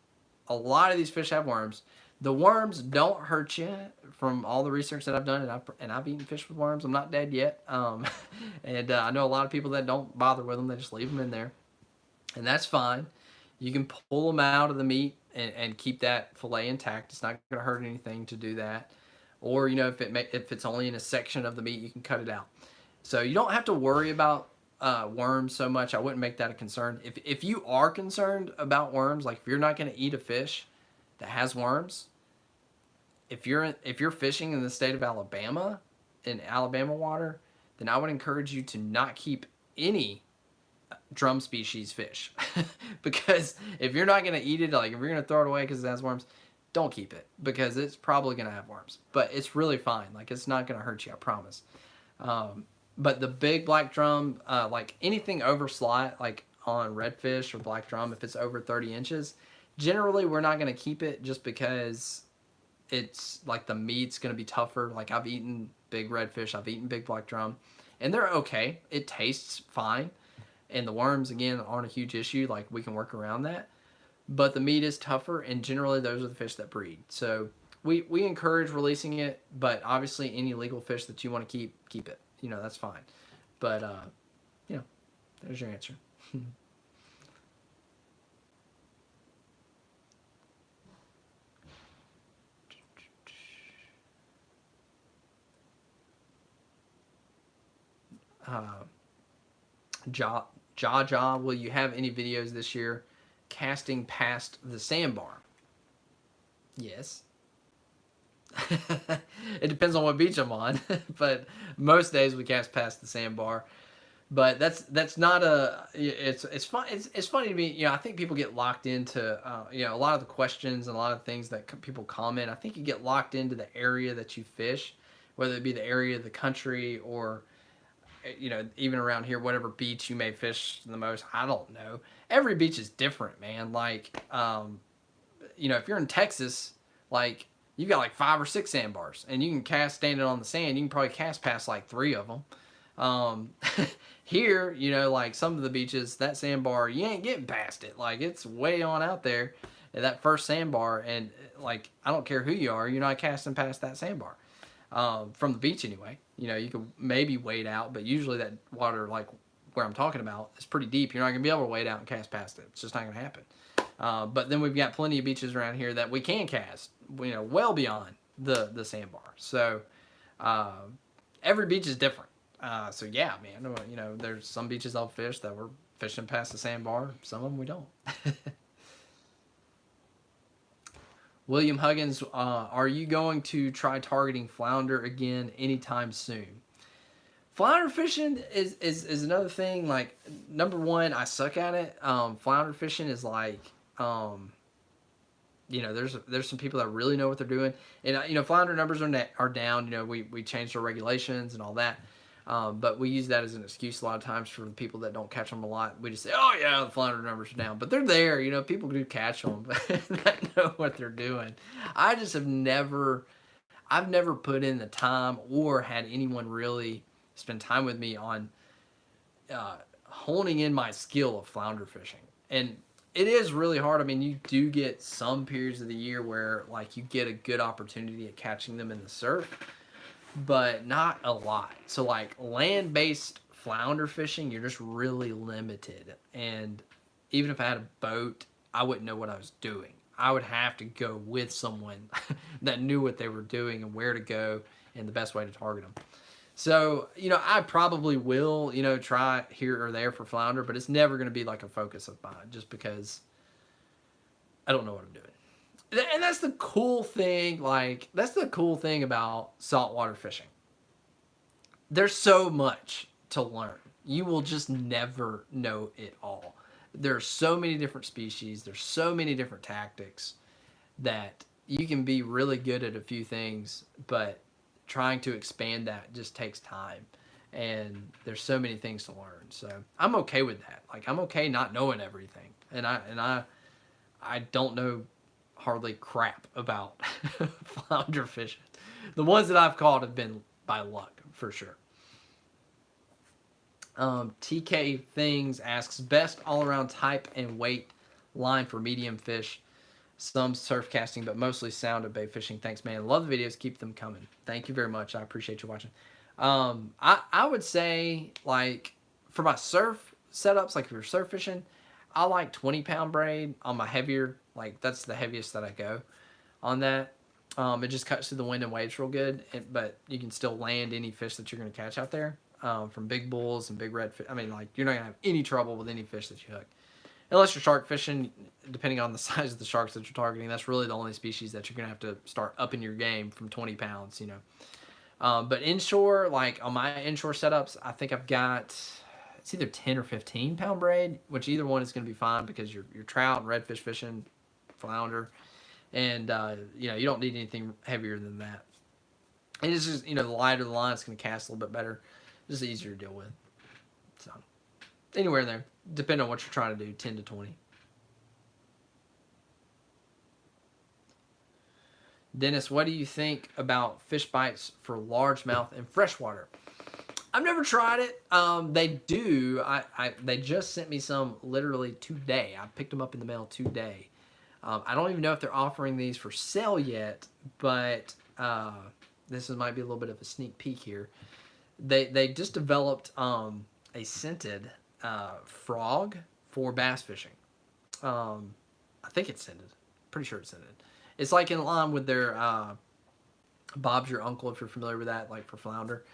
a lot of these fish have worms. The worms don't hurt you, from all the research that I've done, and I've eaten fish with worms. I'm not dead yet. And I know a lot of people that don't bother with them. They just leave them in there, and that's fine. You can pull them out of the meat and keep that fillet intact. It's not going to hurt anything to do that. Or, if it's only in a section of the meat, you can cut it out. So you don't have to worry about worms so much. I wouldn't make that a concern. If you are concerned about worms, like if you're not going to eat a fish that has worms, if you're fishing in the state of Alabama, in Alabama water, then I would encourage you to not keep any drum species fish. Because if you're not going to eat it, like if you're going to throw it away because it has worms, don't keep it, because it's probably going to have worms. But it's really fine. Like, it's not going to hurt you, I promise. But the big black drum, like anything over slot, like on redfish or black drum, if it's over 30 inches, Generally, we're not going to keep it just because it's like the meat's going to be tougher. Like I've eaten big redfish, I've eaten big black drum, and they're okay. It tastes fine. And the worms, again, aren't a huge issue. Like we can work around that. But the meat is tougher, and generally those are the fish that breed. So we encourage releasing it, but obviously any legal fish that you want to keep it. You know, that's fine. But, you know, there's your answer. uh, Jaw, will you have any videos this year casting past the sandbar? Yes. It depends on what beach I'm on, but most days we cast past the sandbar. But that's not a. It's fun. It's funny to me. You know, I think people get locked into you know, a lot of the questions and a lot of things that people comment. I think you get locked into the area that you fish, whether it be the area of the country or you know, even around here, whatever beach you may fish the most. I don't know. Every beach is different, man. Like you know, if you're in Texas, like you got like 5 or 6 sandbars, and you can cast standing on the sand. You can probably cast past like 3 of them. Um, here, you know, like some of the beaches, that sandbar, you ain't getting past it. Like it's way on out there, that first sandbar, and like I don't care who you are, you're not casting past that sandbar. From the beach anyway. You know, you can maybe wade out, but usually that water, like where I'm talking about, is pretty deep. You're not going to be able to wade out and cast past it. It's just not going to happen. But then we've got plenty of beaches around here that we can cast, you know, well beyond the sandbar. So every beach is different. So yeah, man, you know, there's some beaches I'll fish that we're fishing past the sandbar. Some of them we don't. William Huggins, are you going to try targeting flounder again anytime soon? Flounder fishing is another thing. Like, number one, I suck at it. Flounder fishing is like, you know, there's some people that really know what they're doing, and you know, flounder numbers are down. You know, we changed our regulations and all that. But we use that as an excuse a lot of times for the people that don't catch them a lot. We just say, oh yeah, the flounder numbers are down. But they're there. You know, people do catch them that know what they're doing. I just I've never put in the time or had anyone really spend time with me on honing in my skill of flounder fishing. And it is really hard. I mean, you do get some periods of the year where like you get a good opportunity at catching them in the surf, but not a lot. So like land-based flounder fishing, you're just really limited. And even if I had a boat, I wouldn't know what I was doing. I would have to go with someone that knew what they were doing and where to go and the best way to target them. So, you know, I probably will, you know, try here or there for flounder, but it's never going to be like a focus of mine just because I don't know what I'm doing. And that's the cool thing, like, that's the cool thing about saltwater fishing. There's so much to learn. You will just never know it all. There's so many different species, there's so many different tactics that you can be really good at a few things, but trying to expand that just takes time. And there's so many things to learn. So I'm okay with that. Like I'm okay not knowing everything. And I don't know hardly crap about flounder fishing. The ones that I've caught have been by luck for sure. TK Things asks best all around type and weight line for medium fish. Some surf casting, but mostly sound and bait fishing. Thanks, man. Love the videos. Keep them coming. Thank you very much. I appreciate you watching. I would say like for my surf setups, like if you're surf fishing, I like 20-pound braid on my heavier. Like that's the heaviest that I go on that. It just cuts through the wind and waves real good, but you can still land any fish that you're going to catch out there. From big bulls and big redfish. I mean, like you're not gonna have any trouble with any fish that you hook, unless you're shark fishing. Depending on the size of the sharks that you're targeting, that's really the only species that you're gonna have to start upping your game from 20 pounds. You know, but inshore, like on my inshore setups, I think I've got it's either 10 or 15-pound braid, which either one is gonna be fine because you're trout and redfish fishing, flounder, and you know you don't need anything heavier than that. And it's just, you know, the lighter the line, it's gonna cast a little bit better. Just easier to deal with. So, anywhere in there, depending on what you're trying to do, 10 to 20. Dennis, what do you think about fish bites for largemouth and freshwater? I've never tried it. They do. They just sent me some literally today. I picked them up in the mail today. I don't even know if they're offering these for sale yet, but might be a little bit of a sneak peek here. They just developed a scented frog for bass fishing. I think it's scented. Pretty sure it's scented. It's like in line with their Bob's Your Uncle, if you're familiar with that, like for flounder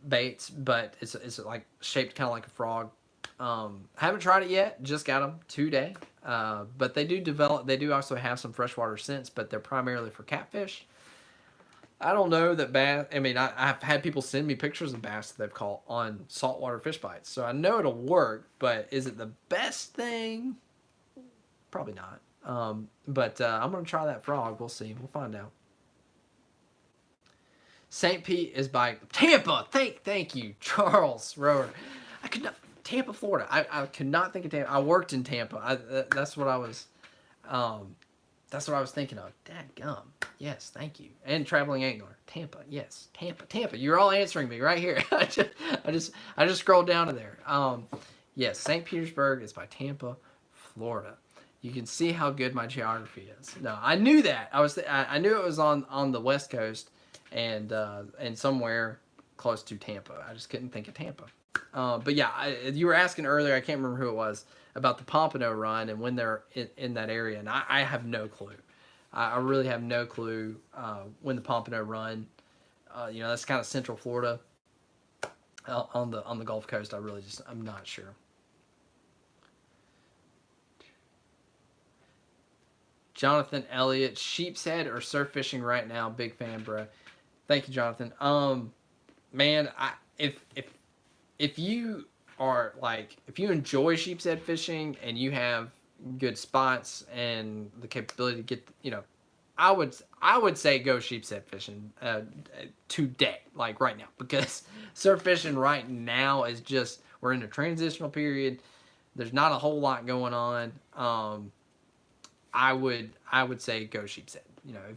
baits, but it's like shaped kind of like a frog. Haven't tried it yet. Just got them today. But they do also have some freshwater scents, but they're primarily for catfish. I don't know that bass. I mean, I've had people send me pictures of bass that they've caught on saltwater fish bites, so I know it'll work. But is it the best thing? Probably not. But I'm gonna try that frog. We'll see. We'll find out. St. Pete is by Tampa. Thank you, Charles Rower. I could not Tampa, Florida. I could not think of Tampa. I worked in Tampa. That's what I was. That's what I was thinking of. Dadgum. Yes, thank you. And traveling angler. Tampa. Yes, Tampa. You're all answering me right here. I just scrolled down to there. Yes, St. Petersburg is by Tampa, Florida. You can see how good my geography is. No, I knew that. I knew it was on the West Coast and somewhere close to Tampa. I just couldn't think of Tampa. But yeah, you were asking earlier, I can't remember who it was, about the Pompano Run and when they're in that area, and I have no clue. I really have no clue when the Pompano Run, that's kind of Central Florida on the Gulf Coast. I'm not sure. Jonathan Elliott, Sheepshead or surf fishing right now? Big fan, bro. Thank you, Jonathan. Man, if you are if you enjoy sheepshead fishing and you have good spots and the capability to get, I would say go sheepshead fishing today, like right now, because surf fishing right now is just, we're in a transitional period. There's not a whole lot going on. I would say go sheepshead.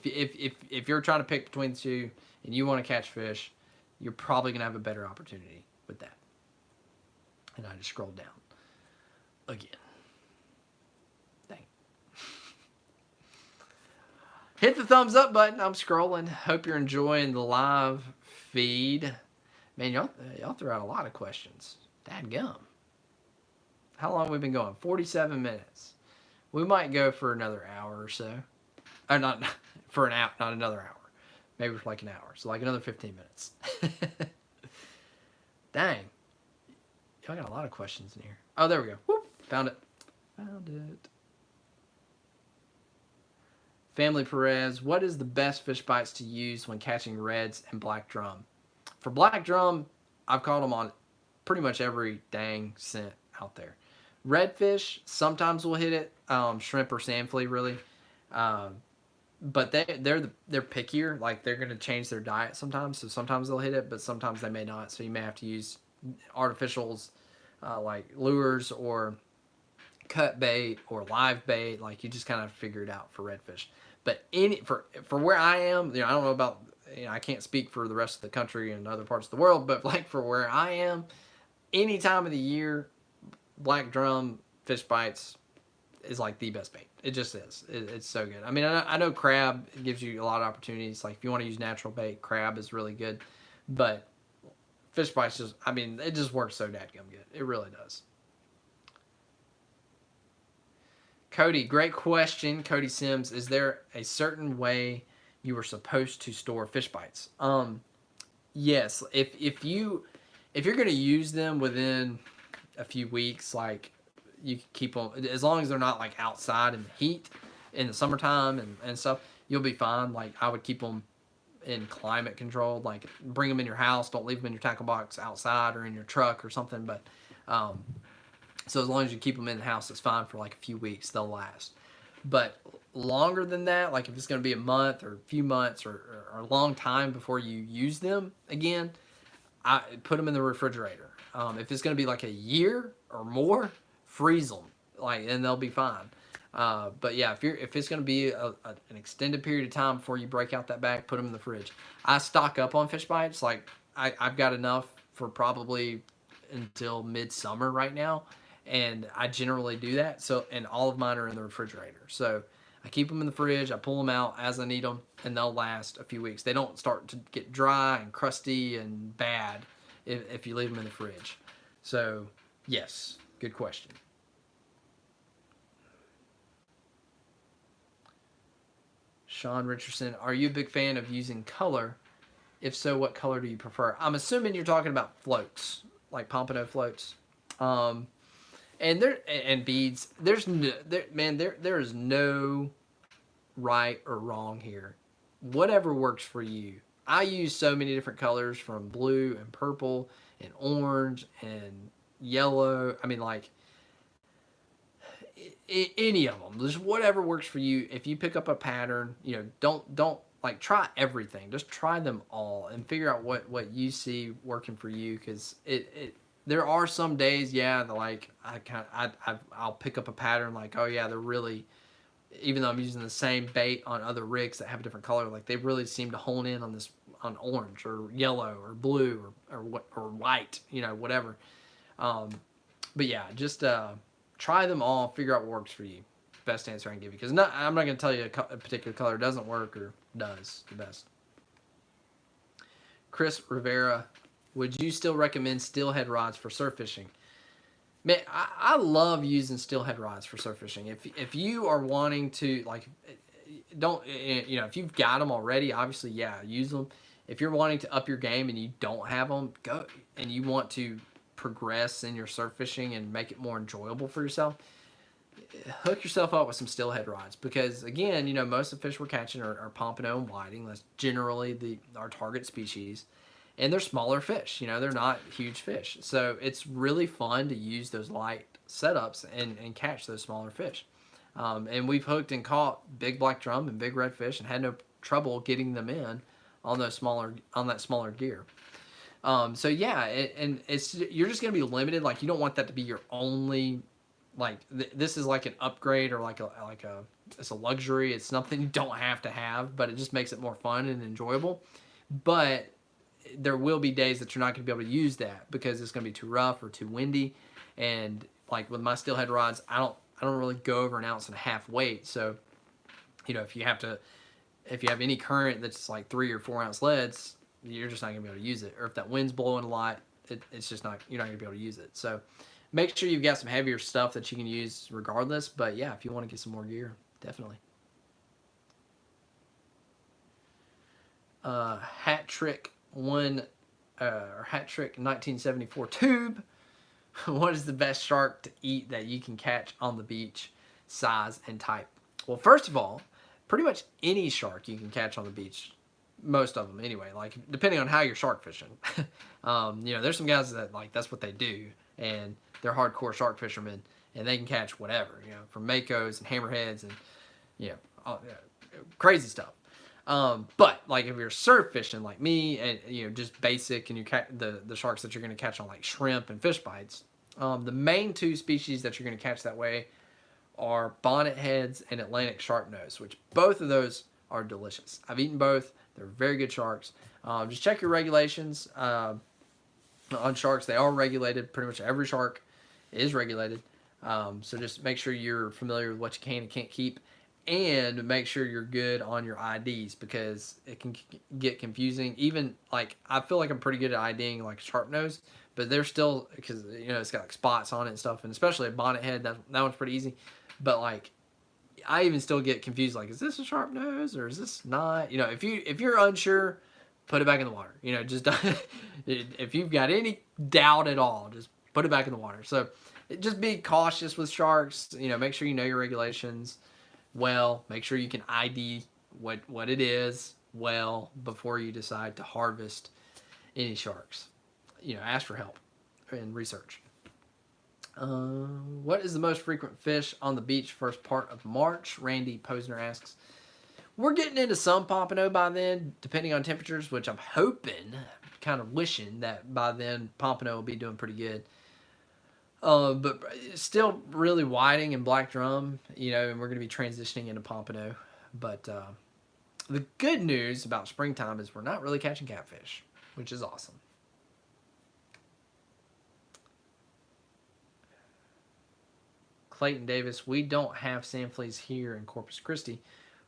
If you're trying to pick between the two and you want to catch fish, you're probably gonna have a better opportunity with that. And I just scrolled down again. Dang. Hit the thumbs up button. I'm scrolling. Hope you're enjoying the live feed. Man, y'all threw out a lot of questions. Dadgum. How long have we been going? 47 minutes. We might go for another hour or so. Or not for an hour, not another hour. Maybe for like an hour. So like another 15 minutes. Dang. Y'all got a lot of questions in here. Oh, there we go. Whoop, found it. Family Perez, what is the best fish bites to use when catching reds and black drum? For black drum, I've caught them on pretty much every dang scent out there. Redfish, sometimes we'll hit it. Shrimp or sand flea, really. But they're pickier. Like, they're going to change their diet sometimes. So sometimes they'll hit it, but sometimes they may not. So you may have to use artificials like lures or cut bait or live bait. Like, you just kind of figure it out for redfish. But for where I am, I don't know about, I can't speak for the rest of the country and other parts of the world, but like for where I am, any time of the year, black drum fish bites is like the best bait. It just is. It's so good. I mean, I know crab gives you a lot of opportunities. Like if you want to use natural bait, crab is really good. But fish bites it just works so dadgum good. It really does. Cody, great question. Cody Sims, is there a certain way you were supposed to store fish bites? Yes. If you're going to use them within a few weeks, like you can keep them as long as they're not like outside in the heat in the summertime and stuff, you'll be fine. Like I would keep them in climate controlled, like bring them in your house, don't leave them in your tackle box outside or in your truck or something. But so as long as you keep them in the house, it's fine for like a few weeks, they'll last. But longer than that, like if it's going to be a month or a few months or a long time before you use them again, I put them in the refrigerator. If it's going to be like a year or more, freeze them, and they'll be fine. But yeah, if it's going to be an extended period of time before you break out that bag, put them in the fridge. I stock up on fish bites. Like I've got enough for probably until midsummer right now, and I generally do that. So and all of mine are in the refrigerator. So I keep them in the fridge. I pull them out as I need them, and they'll last a few weeks. They don't start to get dry and crusty and bad if you leave them in the fridge. So yes, good question. Sean Richardson, are you a big fan of using color? If so, what color do you prefer? I'm assuming you're talking about floats, like pompano floats, um, and beads. There's no, there is no right or wrong here. Whatever works for you. I use so many different colors from blue and purple and orange and yellow. I mean, like any of them. Just whatever works for you. If you pick up a pattern, don't like try everything. Just try them all and figure out what you see working for you. Because there are some days, yeah, that like I'll pick up a pattern like, oh yeah, they're really, even though I'm using the same bait on other rigs that have a different color, like they really seem to hone in on this on orange or yellow or blue or white, whatever. Um, but yeah, just try them all, figure out what works for you. Best answer I can give you, because I'm not going to tell you a particular color doesn't work or does the best. Chris Rivera, would you still recommend steelhead rods for surf fishing? Man, I love using steelhead rods for surf fishing. If you are wanting to like, don't if you've got them already, obviously yeah, use them. If you're wanting to up your game and you don't have them, go and you want to progress in your surf fishing and make it more enjoyable for yourself, hook yourself up with some steelhead rods, because again, most of the fish we're catching are pompano and whiting. That's generally our target species, and they're smaller fish. They're not huge fish, so it's really fun to use those light setups and catch those smaller fish. And we've hooked and caught big black drum and big redfish and had no trouble getting them in on that smaller gear. So yeah, and you're just gonna be limited. Like you don't want that to be your only. Like this is like an upgrade or like a it's a luxury. It's something you don't have to have, but it just makes it more fun and enjoyable. But there will be days that you're not going to be able to use that because it's going to be too rough or too windy. And like with my steelhead rods, I don't really go over an ounce and a half weight. So if you have any current that's like 3 or 4 ounce leads, you're just not going to be able to use it. Or if that wind's blowing a lot, it's just not, you're not going to be able to use it. So make sure you've got some heavier stuff that you can use regardless. But yeah, if you want to get some more gear, definitely. Hat Trick 1974 tube. What is the best shark to eat that you can catch on the beach? Size and type. Well, first of all, pretty much any shark you can catch on the beach. Most of them anyway, like depending on how you're shark fishing. There's some guys that like that's what they do, and they're hardcore shark fishermen, and they can catch whatever, from makos and hammerheads and crazy stuff. But like if you're surf fishing like me, and just basic, and you catch the sharks that you're going to catch on like shrimp and fish bites, the main two species that you're going to catch that way are bonnet heads and Atlantic sharpnose, which both of those are delicious. I've eaten both. They're very good sharks. Just check your regulations on sharks. They are regulated. Pretty much every shark is regulated. So just make sure you're familiar with what you can and can't keep, and make sure you're good on your IDs, because it can get confusing. Even like I feel like I'm pretty good at IDing like sharp nose, but they're still, because it's got like spots on it and stuff, and especially a bonnet head, that one's pretty easy. But like I even still get confused, like, is this a sharp nose or is this not? If you're unsure, put it back in the water. Just if you've got any doubt at all, just put it back in the water. So just be cautious with sharks. Make sure you know your regulations well. Make sure you can ID what it is well before you decide to harvest any sharks. Ask for help and research. What is the most frequent fish on the beach first part of March? Randy Posner asks. We're getting into some pompano by then, depending on temperatures, which I'm hoping, kind of wishing that by then pompano will be doing pretty good. But still really whiting and black drum, you know, and we're going to be transitioning into pompano. But the good news about springtime is we're not really catching catfish, which is awesome. Clayton Davis, we don't have sand fleas here in Corpus Christi.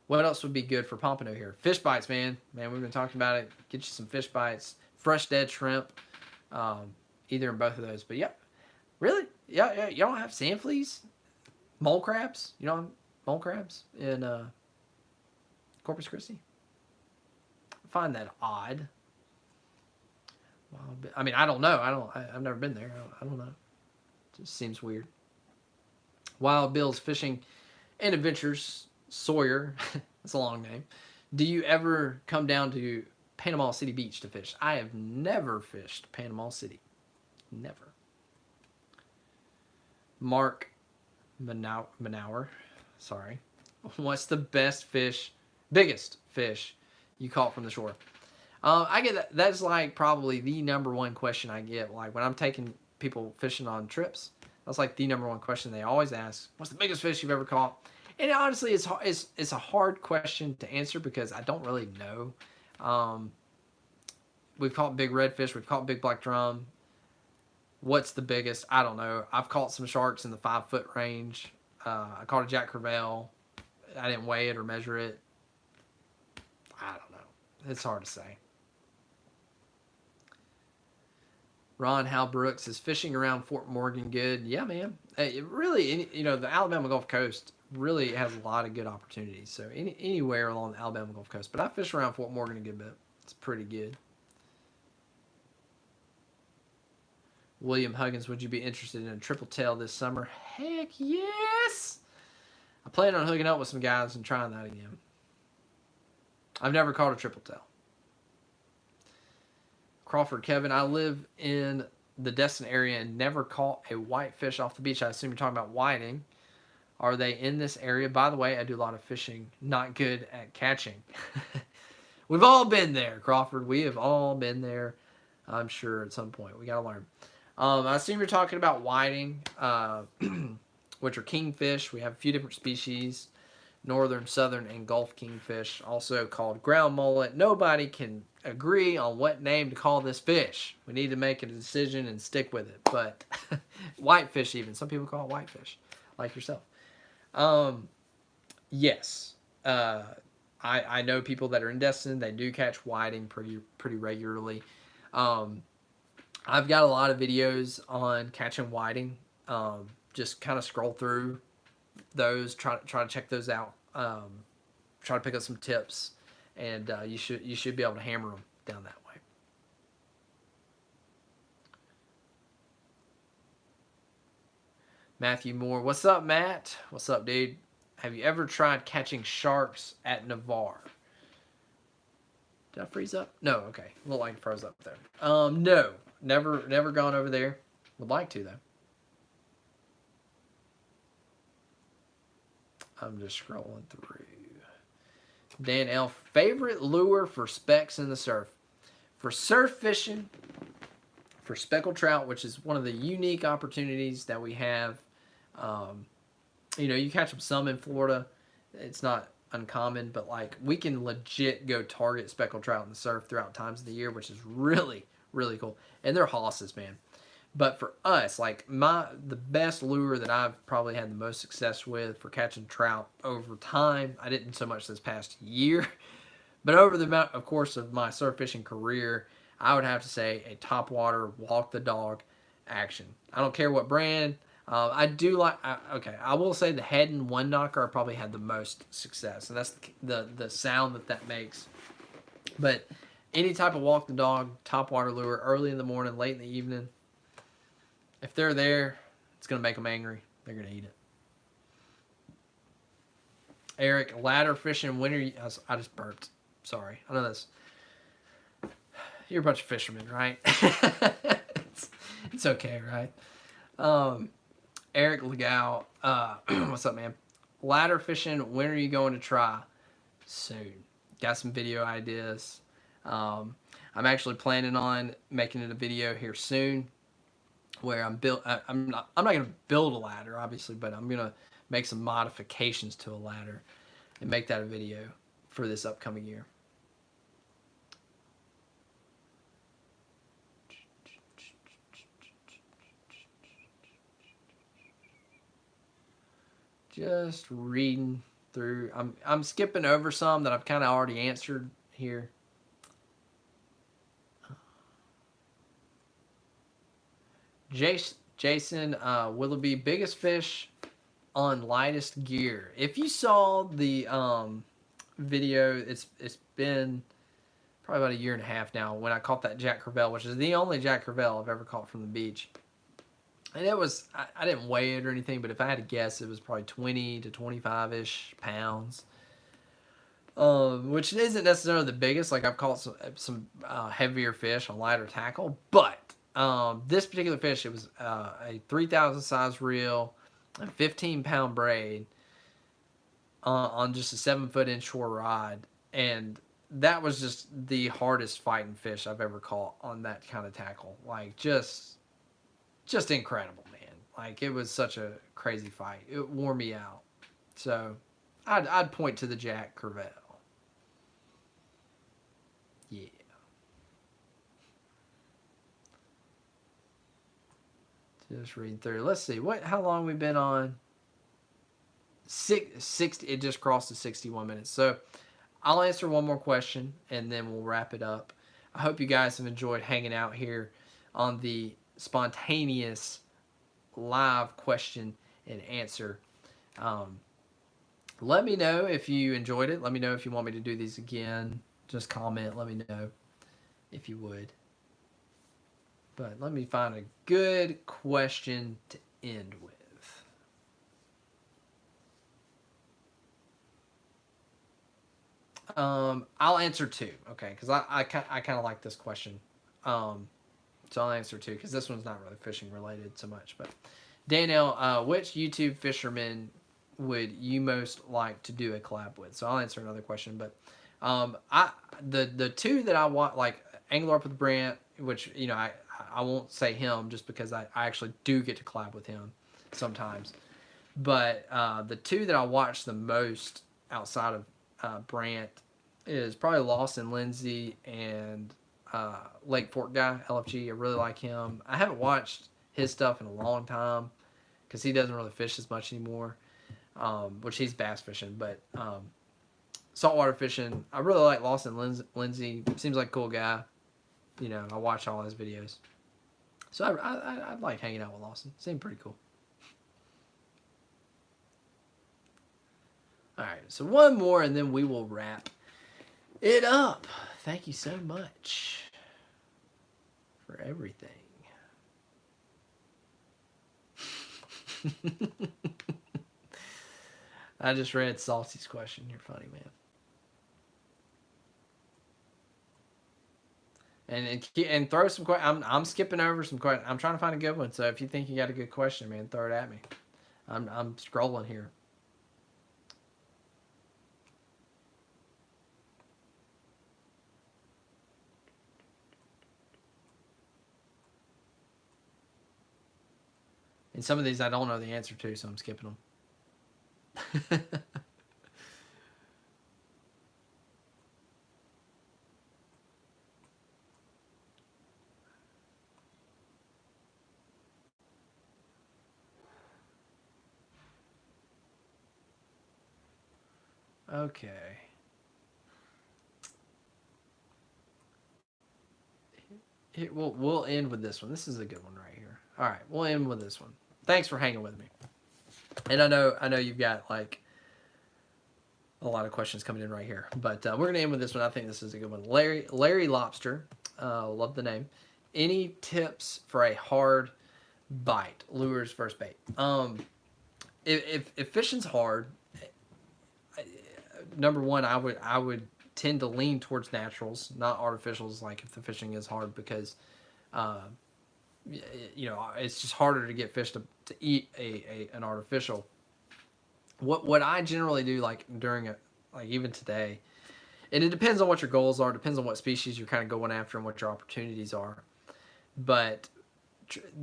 What else would be good for pompano here? Fish bites, man. Man, we've been talking about it. Get you some fish bites, fresh dead shrimp, either in both of those. But yeah, really? Yeah, you don't have sand fleas? Mole crabs? You don't have mole crabs in Corpus Christi? I find that odd. Well, I mean, I don't know. I've never been there. I don't know. It just seems weird. Wild Bill's Fishing and Adventures Sawyer. That's a long name. Do you ever come down to Panama City Beach to fish? I have never fished Panama City. Never. Mark Manower. Sorry. What's the biggest fish you caught from the shore? I get that. That's like probably the number one question I get. Like when I'm taking people fishing on trips, that's like the number one question they always ask. What's the biggest fish you've ever caught? And honestly, it's a hard question to answer because I don't really know. We've caught big redfish. We've caught big black drum. What's the biggest? I don't know. I've caught some sharks in the 5-foot range. I caught a Jack Crevalle. I didn't weigh it or measure it. I don't know. It's hard to say. Ron Hal Brooks is fishing around Fort Morgan good. Yeah, man. It really, you know, the Alabama Gulf Coast really has a lot of good opportunities. So anywhere along the Alabama Gulf Coast. But I fish around Fort Morgan a good bit. It's pretty good. William Huggins, would you be interested in a triple tail this summer? Heck yes! I plan on hooking up with some guys and trying that again. I've never caught a triple tail. Crawford Kevin, I live in the Destin area and never caught a whitefish off the beach. I assume you're talking about whiting. Are they in this area? By the way, I do a lot of fishing. Not good at catching. We've all been there, Crawford. We have all been there, I'm sure, at some point. We got to learn. I assume you're talking about whiting, which are kingfish. We have a few different species. Northern, southern, and Gulf kingfish, also called ground mullet. Nobody can agree on what name to call this fish. We need to make a decision and stick with it. But whitefish even. Some people call it whitefish, like yourself. Yes. I know people that are in Destin. They do catch whiting pretty regularly. I've got a lot of videos on catching whiting. Just kind of scroll through those, try to check those out, try to pick up some tips, and you should be able to hammer them down that way. Matthew Moore, what's up, Matt? What's up, dude? Have you ever tried catching sharks at Navarre? Did I freeze up? No, okay. Looked like it froze up there. No, never gone over there. Would like to though. I'm just scrolling through. Dan L. Favorite lure for specks in the surf? For surf fishing, for speckled trout, which is one of the unique opportunities that we have. You know, you catch them some in Florida. It's not uncommon, but like we can legit go target speckled trout in the surf throughout times of the year, which is really, really cool. And they're hosses, man. But for us, like the best lure that I've probably had the most success with for catching trout over time, I didn't so much this past year, but over the amount, of course, of my surf fishing career, I would have to say a topwater walk the dog action. I don't care what brand. I do like. Okay, I will say the Heddon One Knocker I probably had the most success, and that's the sound that makes. But any type of walk the dog topwater lure, early in the morning, late in the evening. If they're there, it's going to make them angry. They're going to eat it. Eric, ladder fishing winter. I just burped. Sorry. I know this. You're a bunch of fishermen, right? it's okay, right? Eric Legal. What's up, man? Ladder fishing. When are you going to try? Soon. Got some video ideas. I'm actually planning on making it a video here soon. where I'm not gonna build a ladder obviously, but I'm gonna make some modifications to a ladder and make that a video for this upcoming year. Just reading through. I'm skipping over some that I've kind of already answered here. Jason Willoughby, biggest fish on lightest gear. If you saw the video, it's been probably about a year and a half now when I caught that Jack Crevalle, which is the only Jack Crevalle I've ever caught from the beach. And it was, I didn't weigh it or anything, but if I had to guess, it was probably 20 to 25-ish pounds. Which isn't necessarily the biggest. Like, I've caught some heavier fish on lighter tackle. But this particular fish, it was a 3,000 size reel, a 15-pound braid on just a 7-foot inshore rod. And that was just the hardest fighting fish I've ever caught on that kind of tackle. Like, just incredible, man. Like, it was such a crazy fight. It wore me out. So I'd point to the Jack Crevalle. Yeah. Just reading through. Let's see. How long we've been on? 60. It just crossed the 61 minutes. So I'll answer one more question and then we'll wrap it up. I hope you guys have enjoyed hanging out here on the spontaneous live question and answer. Let me know if you enjoyed it. Let me know if you want me to do these again. Just comment. Let me know if you would. But let me find a good question to end with. I'll answer two, okay? Because I kind of like this question. So I'll answer two because this one's not really fishing related so much. But Danielle, which YouTube fisherman would you most like to do a collab with? So I'll answer another question. But the two that I want, like Angler Up with Brant, which I won't say him just because I actually do get to collab with him sometimes. But the two that I watch the most outside of Brant is probably Lawson Lindsay and Lake Fork guy, LFG. I really like him. I haven't watched his stuff in a long time because he doesn't really fish as much anymore, which he's bass fishing. But saltwater fishing, I really like Lawson Lindsay. Seems like a cool guy. I watch all his videos. So I like hanging out with Lawson. Seemed pretty cool. All right, so one more and then we will wrap it up. Thank you so much for everything. I just read Salty's question. You're funny, man. And throw some questions. I'm skipping over some questions. I'm trying to find a good one. So if you think you got a good question, man, throw it at me. I'm scrolling here. And some of these I don't know the answer to, so I'm skipping them. Okay. Here, we'll end with this one. This is a good one right here. All right, we'll end with this one. Thanks for hanging with me. And I know you've got like a lot of questions coming in right here, but we're gonna end with this one. I think this is a good one. Larry Lobster, love the name. Any tips for a hard bite, lures versus bait? If fishing's hard, number one, I would tend to lean towards naturals, not artificials. Like if the fishing is hard, because it's just harder to get fish to eat an artificial. What I generally do, like during like even today, and it depends on what your goals are, depends on what species you're kind of going after and what your opportunities are. But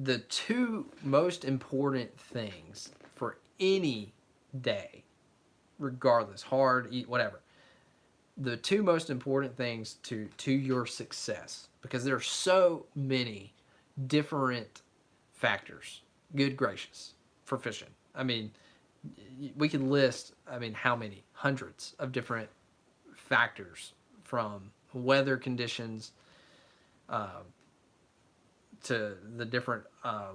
the two most important things for any day, regardless, hard, eat, whatever. The two most important things to your success, because there are so many different factors. Good gracious, for fishing. I mean, we can list, I mean, how many? Hundreds of different factors, from weather conditions to the different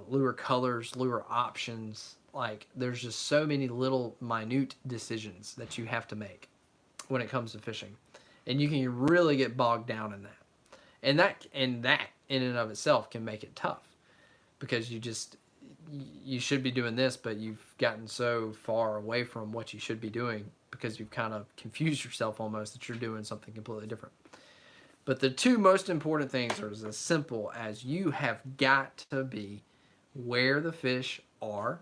lure colors, lure options. Like, there's just so many little minute decisions that you have to make when it comes to fishing, and you can really get bogged down in that. And that in and of itself can make it tough, because you should be doing this, but you've gotten so far away from what you should be doing because you've kind of confused yourself almost that you're doing something completely different. But the two most important things are as simple as you have got to be where the fish are,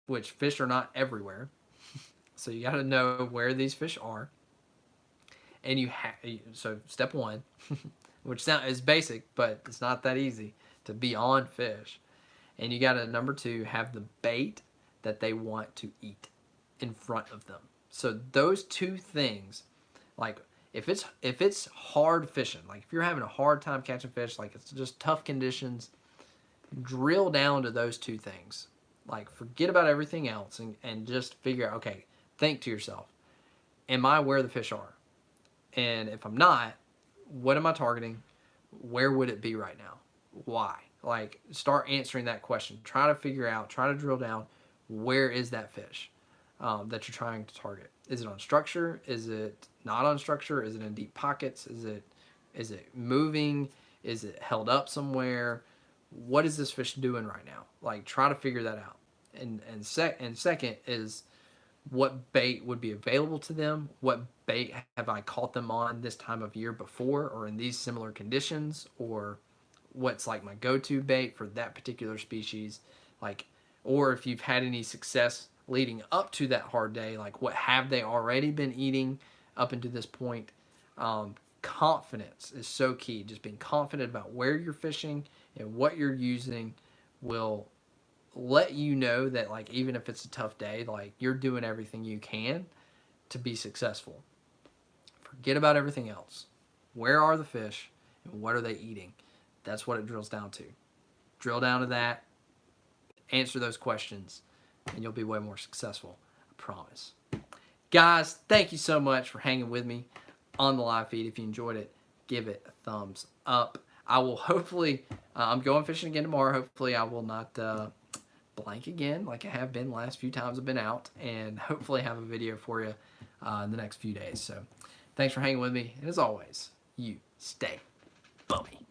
which fish are not everywhere. So you got to know where these fish are. And so step one, which is basic, but it's not that easy, to be on fish. And you got to, number two, have the bait that they want to eat in front of them. So those two things, like if it's hard fishing, like if you're having a hard time catching fish, like it's just tough conditions, drill down to those two things. Like, forget about everything else and just figure out, okay, think to yourself, am I where the fish are? And if I'm not, what am I targeting? Where would it be right now? Why? Like, start answering that question. Try to figure out, try to drill down, where is that fish that you're trying to target? Is it on structure? Is it not on structure? Is it in deep pockets? Is it moving? Is it held up somewhere? What is this fish doing right now? Like, try to figure that out. And second is, what bait would be available to them? What bait have I caught them on this time of year before, or in these similar conditions? Or what's like my go-to bait for that particular species? Like, or if you've had any success leading up to that hard day, like what have they already been eating up until this point? Confidence is so key. Just being confident about where you're fishing and what you're using will let you know that, like, even if it's a tough day, like, you're doing everything you can to be successful. Forget about everything else. Where are the fish and what are they eating? That's what it drills down to. Drill down to that, answer those questions, and you'll be way more successful. I promise. Guys, thank you so much for hanging with me on the live feed. If you enjoyed it, give it a thumbs up. I will hopefully, I'm going fishing again tomorrow. Hopefully I will not blank again like I have been the last few times I've been out, and hopefully have a video for you in the next few days. So thanks for hanging with me, and as always, you stay bummy.